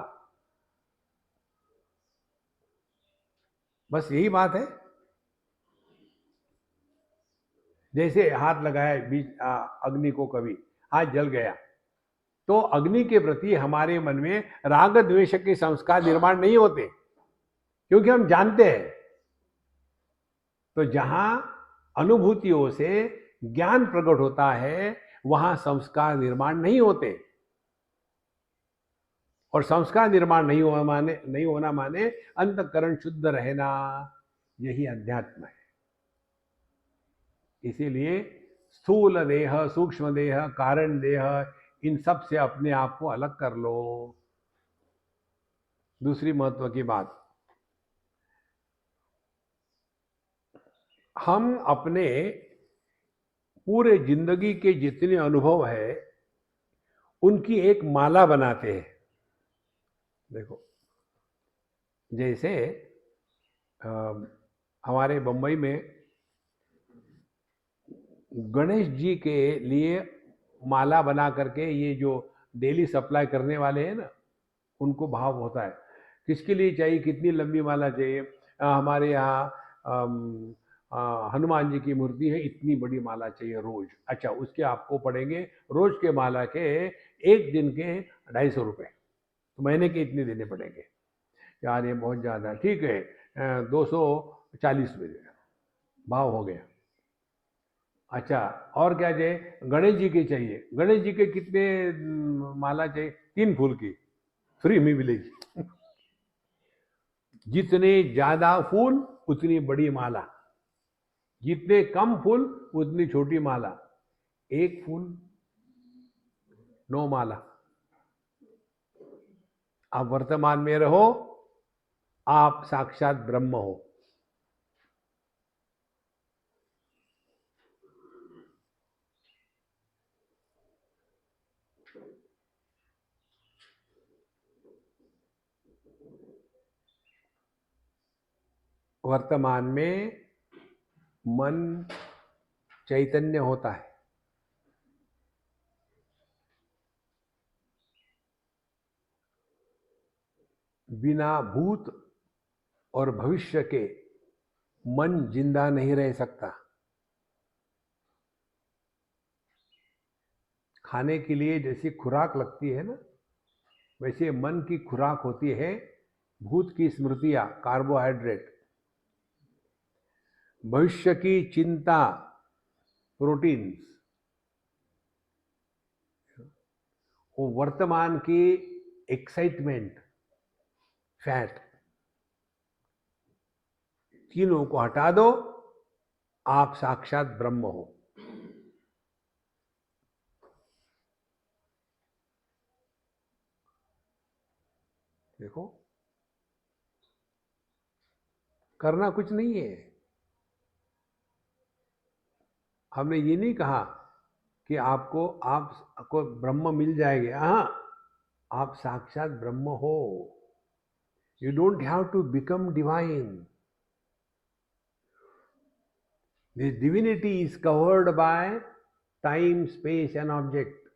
बस यही बात है। जैसे हाथ लगाया बीच अग्नि को, कभी हाथ जल गया, तो अग्नि के प्रति हमारे मन में राग द्वेष के संस्कार निर्माण नहीं होते, क्योंकि हम जानते हैं। तो जहां अनुभूतियों से ज्ञान प्रकट होता है वहां संस्कार निर्माण नहीं होते, और संस्कार निर्माण नहीं होना माने अंतःकरण शुद्ध रहना, यही अध्यात्म है। इसीलिए स्थूल देह, सूक्ष्म देह, कारण देह, इन सब से अपने आप को अलग कर लो। दूसरी महत्व की बात, हम अपने पूरे जिंदगी के जितने अनुभव है उनकी एक माला बनाते हैं। देखो, जैसे हमारे बंबई में गणेश जी के लिए माला बना करके ये जो डेली सप्लाई करने वाले हैं ना, उनको भाव होता है किसके लिए चाहिए, कितनी लंबी माला चाहिए। हमारे यहाँ हनुमान जी की मूर्ति है, इतनी बड़ी माला चाहिए रोज। अच्छा, उसके आपको पड़ेंगे रोज के माला के एक दिन के 250 रुपये, तो महीने के इतने देने पड़ेंगे। यार ये बहुत ज़्यादा, ठीक है 240 रुपये भाव हो गया। अच्छा, और क्या चाहिए, गणेश जी के चाहिए, गणेश जी के कितने माला चाहिए, 3 फूल की फ्री में मिलेगी। जितने ज्यादा फूल उतनी बड़ी माला, जितने कम फूल उतनी छोटी माला। 1 फूल 9 माला। आप वर्तमान में रहो, आप साक्षात ब्रह्म हो। वर्तमान में मन चैतन्य होता है, बिना भूत और भविष्य के मन जिंदा नहीं रह सकता। खाने के लिए जैसी खुराक लगती है ना, वैसे मन की खुराक होती है भूत की स्मृतियां, कार्बोहाइड्रेट। भविष्य की चिंता, प्रोटीन्स। वो वर्तमान की एक्साइटमेंट, फैट। तीनों को हटा दो, आप साक्षात ब्रह्म हो। देखो, करना कुछ नहीं है। हमने ये नहीं कहा कि आपको ब्रह्म मिल जाएंगे। हाँ, आप साक्षात ब्रह्म हो। You don't have to become divine. This divinity is covered by time, space and object.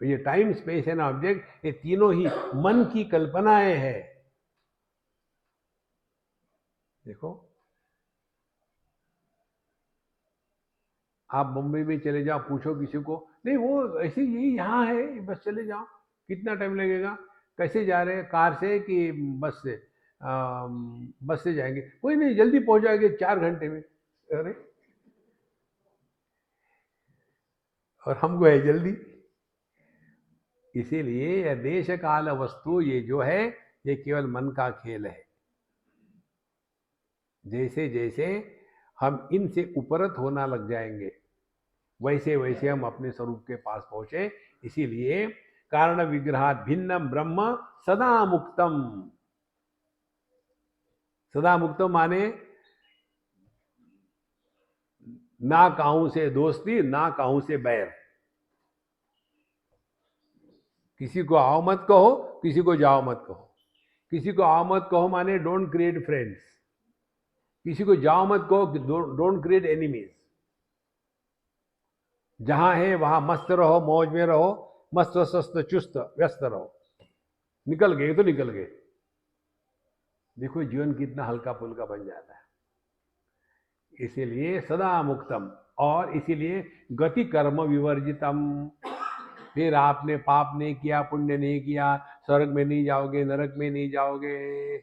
तो ये टाइम, स्पेस एंड ऑब्जेक्ट, ये तीनों ही मन की कल्पनाएं हैं। देखो, आप बम्बई में चले जाओ, पूछो किसी को, नहीं वो ऐसे यही यहाँ है, बस चले जाओ, कितना टाइम लगेगा, कैसे जा रहे हैं, कार से कि बस से? बस से जाएंगे, कोई नहीं, जल्दी पहुंच जाएंगे 4 घंटे में। अरे, और हमको है जल्दी। इसीलिए यह देश काल वस्तु, ये जो है, ये केवल मन का खेल है। जैसे जैसे हम इनसे उपरत होना लग जाएंगे, वैसे वैसे हम अपने स्वरूप के पास पहुंचे। इसीलिए कारण विग्रहात भिन्नम ब्रह्म सदा मुक्तम। सदा मुक्तम माने ना काहू से दोस्ती, ना काहू से बैर। किसी को आओ मत कहो, किसी को जाओ मत कहो। किसी को आओ मत कहो माने डोंट क्रिएट फ्रेंड्स। किसी को जाओ मत कहो, डोंट क्रिएट एनिमीज। जहां है वहां मस्त रहो, मौज में रहो, मस्त स्वस्थ चुस्त व्यस्त रहो। निकल गए तो निकल गए। देखो जीवन कितना हल्का फुल्का बन जाता है। इसीलिए सदा मुक्तम, और इसीलिए गति कर्म विवर्जितम। फिर आपने पाप नहीं किया, पुण्य नहीं किया, स्वर्ग में नहीं जाओगे, नरक में नहीं जाओगे।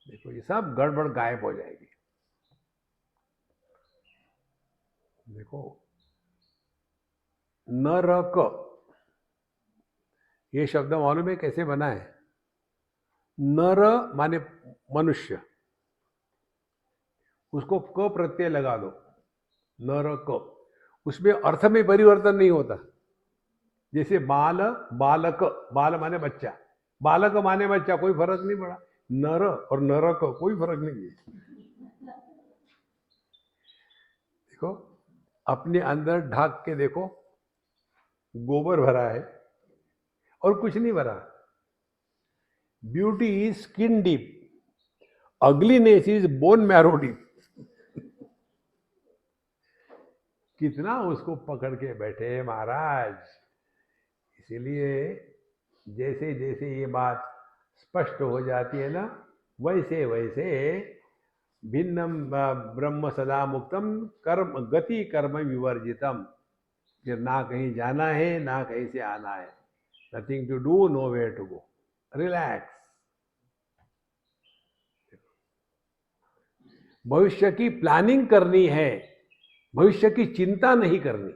देखो ये सब गड़बड़ गायब हो जाएगी। देखो, नरक, ये शब्द मालूम है कैसे बना है? नर माने मनुष्य, उसको क प्रत्यय लगा दो, नरक। उसमें अर्थ में परिवर्तन नहीं होता। जैसे बाल, बालक, बाल माने बच्चा, बालक माने बच्चा, कोई फर्क नहीं पड़ा। नर और नरक कोई फर्क नहीं है। देखो, अपने अंदर ढाक के देखो, गोबर भरा है और कुछ नहीं भरा। Beauty is skin deep, ugliness is bone marrow deep. कितना उसको पकड़ के बैठे हैं महाराज। इसीलिए जैसे जैसे ये बात स्पष्ट हो जाती है ना, वैसे वैसे भिन्नम ब्रह्म सदा मुक्तम कर्म गति कर्म विवर्जितम। फिर ना कहीं जाना है ना कहीं से आना है, nothing to do, nowhere to go, relax. भविष्य की प्लानिंग करनी है, भविष्य की चिंता नहीं करनी।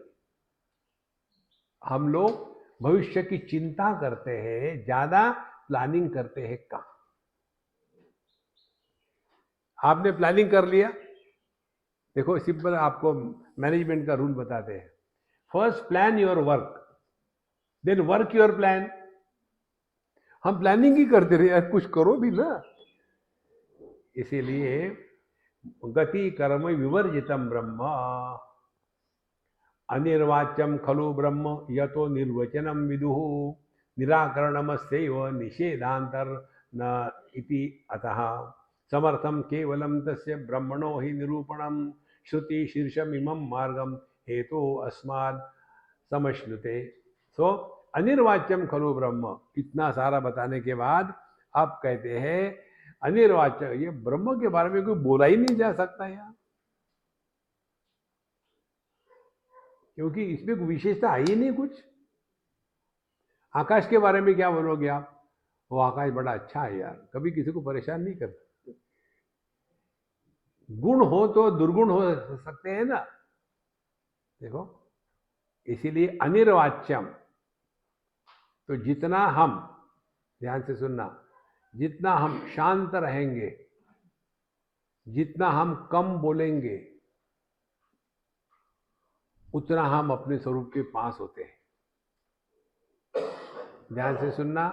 हम लोग भविष्य की चिंता करते हैं ज्यादा, प्लानिंग करते हैं कम। आपने प्लानिंग कर लिया, देखो सिंपल आपको मैनेजमेंट का रूल बताते हैं, first plan your work, then work your plan. हम प्लानिंग ही करते रहे यार, कुछ करो भी ना। इसीलिए गति कर्म विवर्जितम ब्रह्म, अनिर्वाच्यम खलु ब्रह्म यतो निर्वचनम विदुः, निराकरणमस्यैव निषेधांतर न इति अतः समर्थम केवलम तस्य ब्रह्मणो ही निरूपणम, श्रुति शीर्षमिमं मार्गम हेतु अस्मात् समश्नुते। सो अनिर्वाच्यम खलु ब्रह्म, इतना सारा बताने के बाद आप कहते हैं अनिर्वाच्य, ये ब्रह्म के बारे में कोई बोला ही नहीं जा सकता यार, क्योंकि इसमें कोई विशेषता आई ही नहीं कुछ। आकाश के बारे में क्या बोलोगे आप, वो आकाश बड़ा अच्छा है यार, कभी किसी को परेशान नहीं करता। गुण हो तो दुर्गुण हो सकते हैं ना, देखो। इसीलिए अनिर्वाच्यम, तो जितना हम, ध्यान से सुनना, जितना हम शांत रहेंगे, जितना हम कम बोलेंगे, उतना हम अपने स्वरूप के पास होते हैं। ध्यान से सुनना,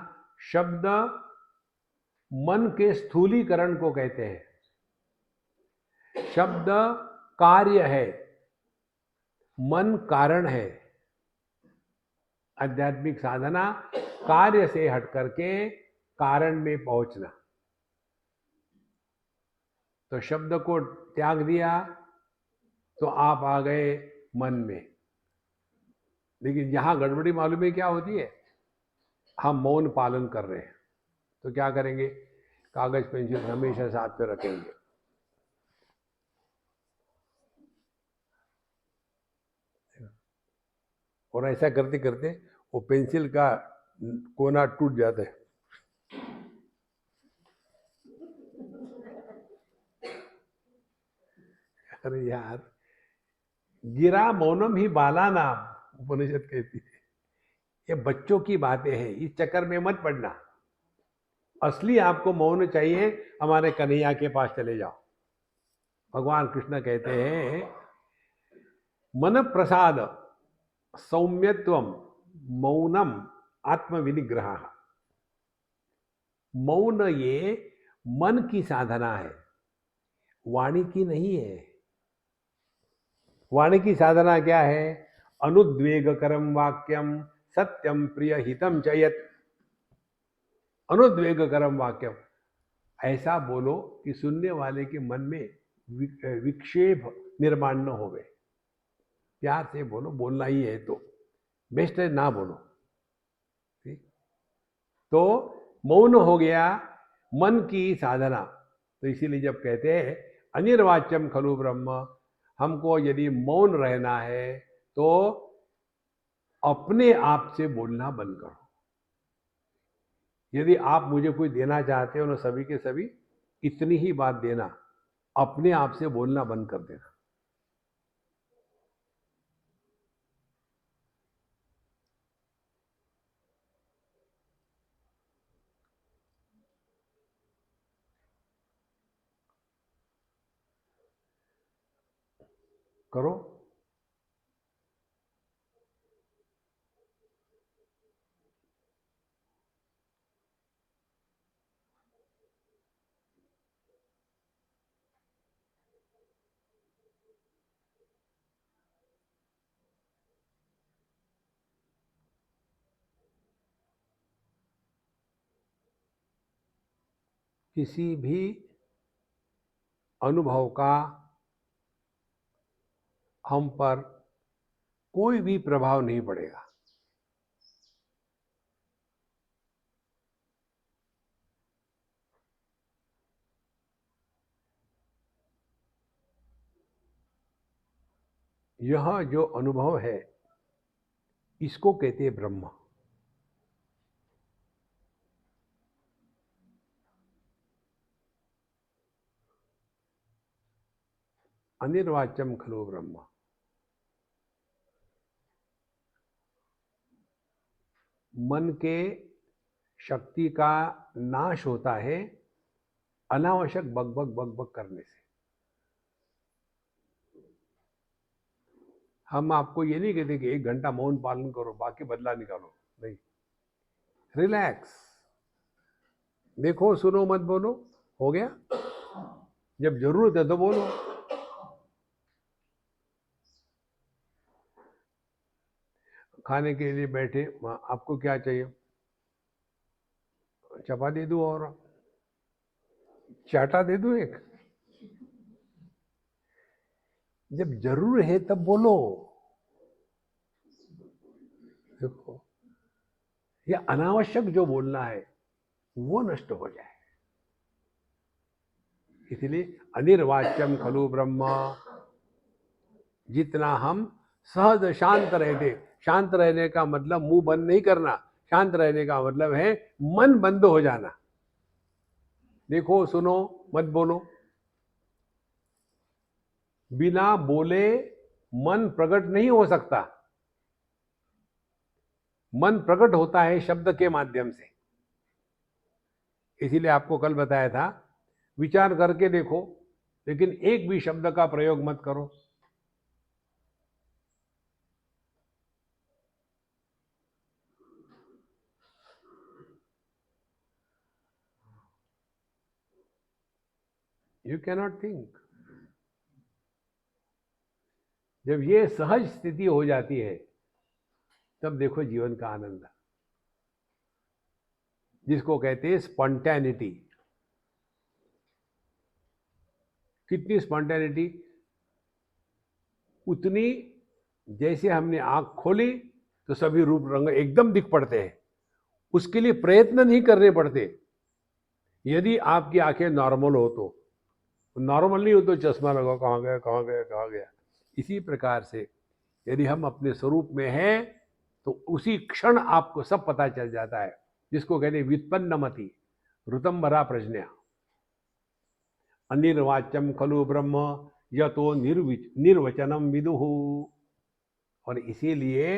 शब्द मन के स्थूलीकरण को कहते हैं। शब्द कार्य है, मन कारण है। आध्यात्मिक साधना कार्य से हट करके कारण में पहुंचना। तो शब्द को त्याग दिया तो आप आ गए मन में। लेकिन यहां गड़बड़ी मालूम है क्या होती है, हम मौन पालन कर रहे हैं, तो क्या करेंगे, कागज पेंसिल हमेशा साथ में रखेंगे। और ऐसा करते करते वो पेंसिल का कोना टूट जाता है। अरे यार, गिरा मौनम ही बाला नाम, उपनिषद कहती है। ये बच्चों की बातें हैं, इस चक्कर में मत पड़ना। असली आपको मौन चाहिए, हमारे कन्हैया के पास चले जाओ। भगवान कृष्ण कहते हैं मन प्रसाद सौम्यत्वम मौनम आत्मविनिग्रह। मौन ये मन की साधना है, वाणी की नहीं है। वाणी की साधना क्या है, अनुद्वेगकरम वाक्यम सत्यम प्रिय हितम चयत। अनुद्वेगकरम वाक्यम, ऐसा बोलो कि सुनने वाले के मन में विक्षेप निर्माण न होवे। प्यार से बोलो, बोलना ही है तो बेस्ट है ना बोलो, ठीक। तो मौन हो गया मन की साधना। तो इसीलिए जब कहते हैं अनिर्वाच्यम खलु ब्रह्म, हमको यदि मौन रहना है तो अपने आप से बोलना बंद करो। यदि आप मुझे कोई देना चाहते हो ना, सभी के सभी इतनी ही बात देना, अपने आप से बोलना बंद कर देना। करो। किसी भी अनुभव का हम पर कोई भी प्रभाव नहीं पड़ेगा। यह जो अनुभव है इसको कहते हैं ब्रह्म। अनिर्वाच्यम खलु ब्रह्म। मन के शक्ति का नाश होता है अनावश्यक बकबक बकबक करने से। हम आपको ये नहीं कहते कि 1 घंटा मौन पालन करो बाकी बदला निकालो, नहीं। रिलैक्स, देखो सुनो मत बोलो, हो गया। जब जरूरत है तो बोलो। खाने के लिए बैठे, आपको क्या चाहिए? चपाती दूं और चाटा दे दूं एक? जब जरूर है तब बोलो। देखो, ये अनावश्यक जो बोलना है वो नष्ट हो जाए। इसलिए अनिर्वाच्यम खलु ब्रह्म। जितना हम सहज शांत रहते, शांत रहने का मतलब मुंह बंद नहीं करना, शांत रहने का मतलब है मन बंद हो जाना। देखो सुनो मत बोलो। बिना बोले मन प्रकट नहीं हो सकता। मन प्रकट होता है शब्द के माध्यम से। इसीलिए आपको कल बताया था, विचार करके देखो लेकिन एक भी शब्द का प्रयोग मत करो। You cannot think. जब ये सहज स्थिति हो जाती है तब देखो जीवन का आनंद, जिसको कहते हैं स्पॉन्टेनिटी। कितनी स्पॉन्टेनिटी? उतनी जैसे हमने आंख खोली तो सभी रूप रंग एकदम दिख पड़ते हैं। उसके लिए प्रयत्न नहीं करने पड़ते। यदि आपकी आंखें नॉर्मल हो तो, नॉर्मल नहीं हो तो चश्मा लगाओ, कहाँ गया कहाँ गया कहाँ गया। इसी प्रकार से यदि हम अपने स्वरूप में हैं तो उसी क्षण आपको सब पता चल जाता है, जिसको कहते हैं व्युत्पन्नमति ऋतंबरा प्रज्ञा। अनिर्वाच्यम खलु ब्रह्म यतो निर्वचनम विदुः। और इसीलिए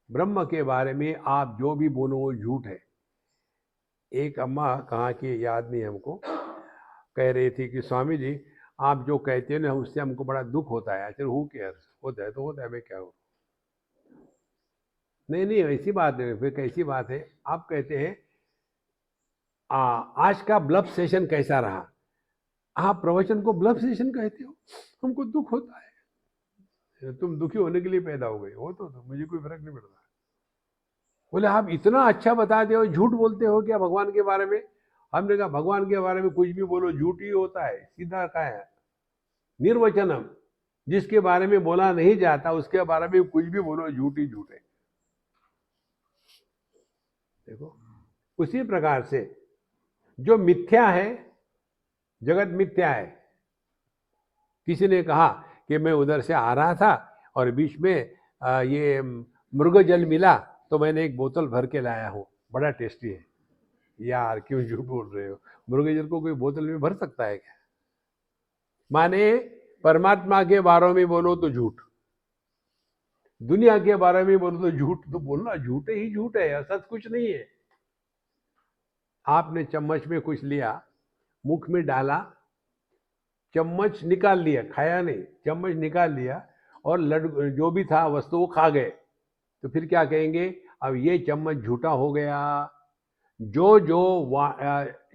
ब्रह्म के बारे में आप जो भी बोलो वो झूठ है। एक अम्मा कहाँ की याद नहीं हमको, कह रही थी कि स्वामी जी आप जो कहते हैं ना उससे हमको बड़ा दुख होता है। चलो हु केयर्स, होता है तो होता है, मैं क्या हूँ। नहीं नहीं ऐसी बात नहीं, फिर कैसी बात है? आप कहते हैं आज का ब्लफ सेशन कैसा रहा? आप प्रवचन को ब्लफ सेशन कहते हो? हमको दुख होता है। तुम दुखी होने के लिए पैदा हो गए हो तो मुझे कोई फर्क नहीं पड़ता। बोले आप इतना अच्छा बताते हो, झूठ बोलते हो क्या भगवान के बारे में? हमने कहा भगवान के बारे में कुछ भी बोलो झूठ ही होता है, सीधा कहा है। निर्वचनम, जिसके बारे में बोला नहीं जाता उसके बारे में कुछ भी बोलो झूठ ही झूठ है। देखो उसी प्रकार से जो मिथ्या है, जगत मिथ्या है। किसी ने कहा कि मैं उधर से आ रहा था और बीच में ये मृग जल मिला तो मैंने एक बोतल भर के लाया हूँ, बड़ा टेस्टी है। यार क्यों झूठ बोल रहे हो? मृग जल को कोई बोतल में भर सकता है क्या? माने परमात्मा के बारे में बोलो तो झूठ, दुनिया के बारे में बोलो तो झूठ। तो बोलना झूठ ही झूठ है, सच कुछ नहीं है। आपने चम्मच में कुछ लिया, मुख में डाला, चम्मच निकाल लिया, खाया नहीं, चम्मच निकाल लिया और जो भी था वस्तु वो खा गए, तो फिर क्या कहेंगे? अब ये चम्मच झूठा हो गया। जो जो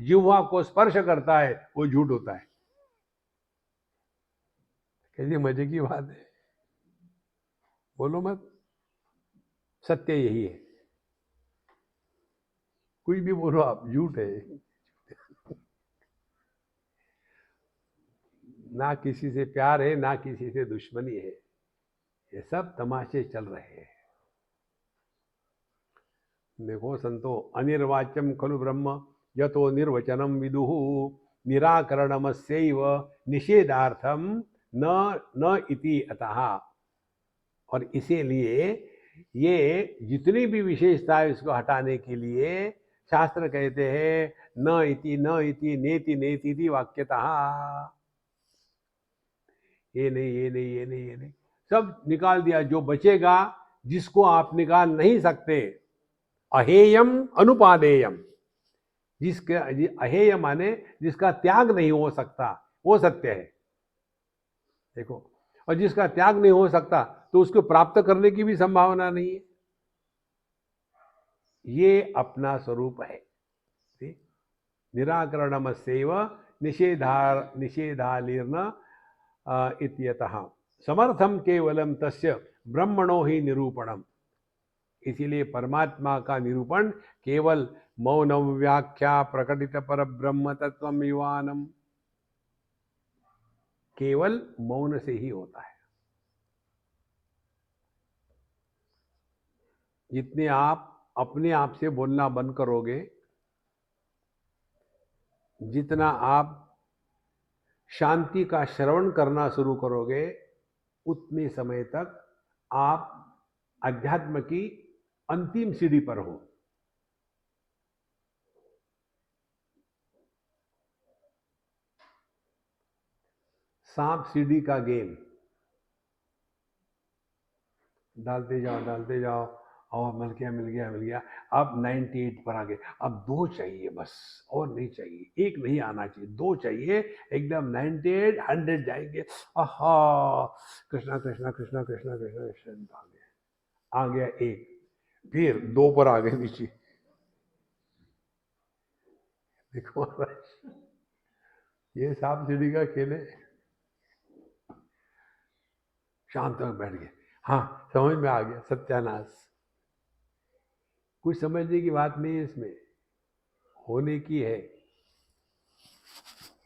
जिह्वा को स्पर्श करता है वो झूठ होता है। कैसी मजे की बात है, बोलो मत। सत्य यही है, कुछ भी बोलो आप, झूठ है। ना किसी से प्यार है ना किसी से दुश्मनी है, ये सब तमाशे चल रहे हैं। देखो संतो, अनिर्वाच्यम खलु ब्रह्म यतो निर्वचनम विदुः निराकरणमस्यैव निषेधार्थम न न इति अतः। और इसीलिए ये जितनी भी विशेषता है इसको हटाने के लिए शास्त्र कहते हैं न इति नेति नेति वाक्यतः। ये नहीं, ये नहीं, ये नहीं, ये नहीं, सब निकाल दिया। जो बचेगा, जिसको आप निकाल नहीं सकते, अहेयम अनुपादेयम, जिसके अहेय माने जिसका त्याग नहीं हो सकता, वो सत्य है। देखो, और जिसका त्याग नहीं हो सकता तो उसको प्राप्त करने की भी संभावना नहीं है। ये अपना स्वरूप है। निराकरणमस्यैव निषेधालीर्न इत्यतः समर्थम केवलम तस्य ब्रह्मणो ही निरूपणम। इसीलिए परमात्मा का निरूपण केवल मौन व्याख्या प्रकटित पर ब्रह्म तत्व युवानम, केवल मौन से ही होता है। जितने आप अपने आप से बोलना बंद करोगे, जितना आप शांति का श्रवण करना शुरू करोगे, उतने समय तक आप अध्यात्म की अंतिम सीढ़ी पर हो। सांप सीढ़ी का गेम, डालते जाओ, और मिल गया मिल गया मिल गया, अब 98 पर आ गए, अब 2 चाहिए बस, और नहीं चाहिए, 1 नहीं आना चाहिए, 2 चाहिए, एकदम 98 100 जाएंगे। आहा, कृष्णा कृष्णा कृष्णा कृष्णा कृष्णा कृष्णा, आ गया 1, फिर 2 पर आ गए नीचे। देखो ये सांप सीढ़ी का खेल है। शांत में बैठ गए, हाँ समझ में आ गया, सत्यानाश। कुछ समझने की बात नहीं है इसमें, होने की है।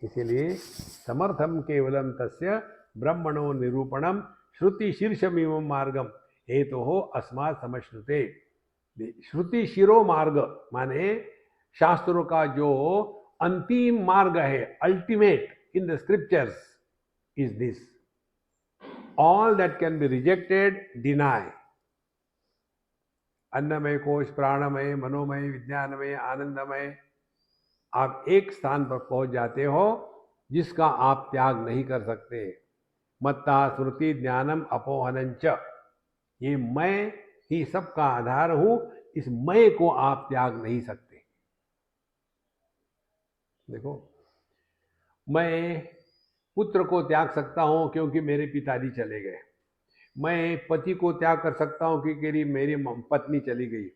इसीलिए समर्थम केवलम तस्य ब्रह्मणो निरूपणम श्रुति शीर्षमिव मार्गम हेतु हो अस्मात् समश्नुते। श्रुति शिरो मार्ग माने शास्त्रों का जो अंतिम मार्ग है, ultimate in the scriptures is this. All that can be rejected deny. अन्नमय कोश, प्राणमय, मनोमय, विज्ञानमय, आनंदमय, आप एक स्थान पर पहुंच जाते हो जिसका आप त्याग नहीं कर सकते। मत्ता स्मृति ज्ञानम अपोहनंच, ये मैं ही सबका आधार हूं, इस मैं को आप त्याग नहीं सकते। देखो, मैं पुत्र को त्याग सकता हूं क्योंकि मेरे पिताजी चले गए, मैं पति को त्याग कर सकता हूं क्योंकि मेरी पत्नी चली गई,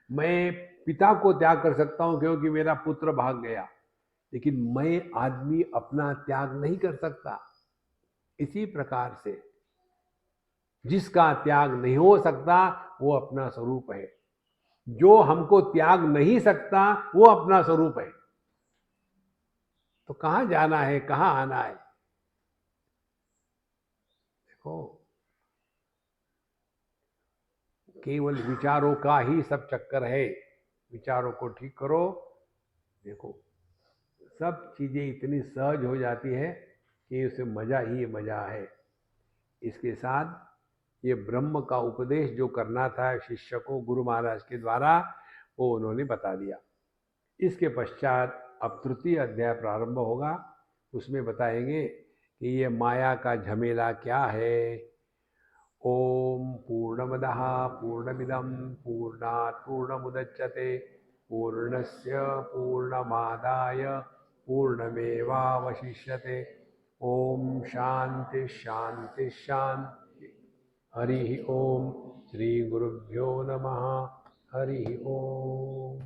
मैं पिता को त्याग कर सकता हूं क्योंकि मेरा पुत्र भाग गया, लेकिन मैं आदमी अपना त्याग नहीं कर सकता। इसी प्रकार से जिसका त्याग नहीं हो सकता वो अपना स्वरूप है, जो हमको त्याग नहीं सकता वो अपना स्वरूप है। तो कहां जाना है, कहां आना है? देखो, केवल विचारों का ही सब चक्कर है। विचारों को ठीक करो, देखो सब चीजें इतनी सहज हो जाती है कि उसे मजा ही मजा है। इसके साथ ये ब्रह्म का उपदेश जो करना था शिष्य को गुरु महाराज के द्वारा, वो उन्होंने बता दिया। इसके पश्चात अब तृतीय अध्याय प्रारंभ होगा, उसमें बताएंगे कि ये माया का झमेला क्या है। ओम पूर्णमदः पूर्णमिदं पूर्णात् पूर्णमुदच्यते पूर्णस्य पूर्णमादाय पूर्णमेवावशिष्यते। ओम शांति शांति शांति। हरि ओम। श्री गुरुभ्यो नमः। हरि ओम।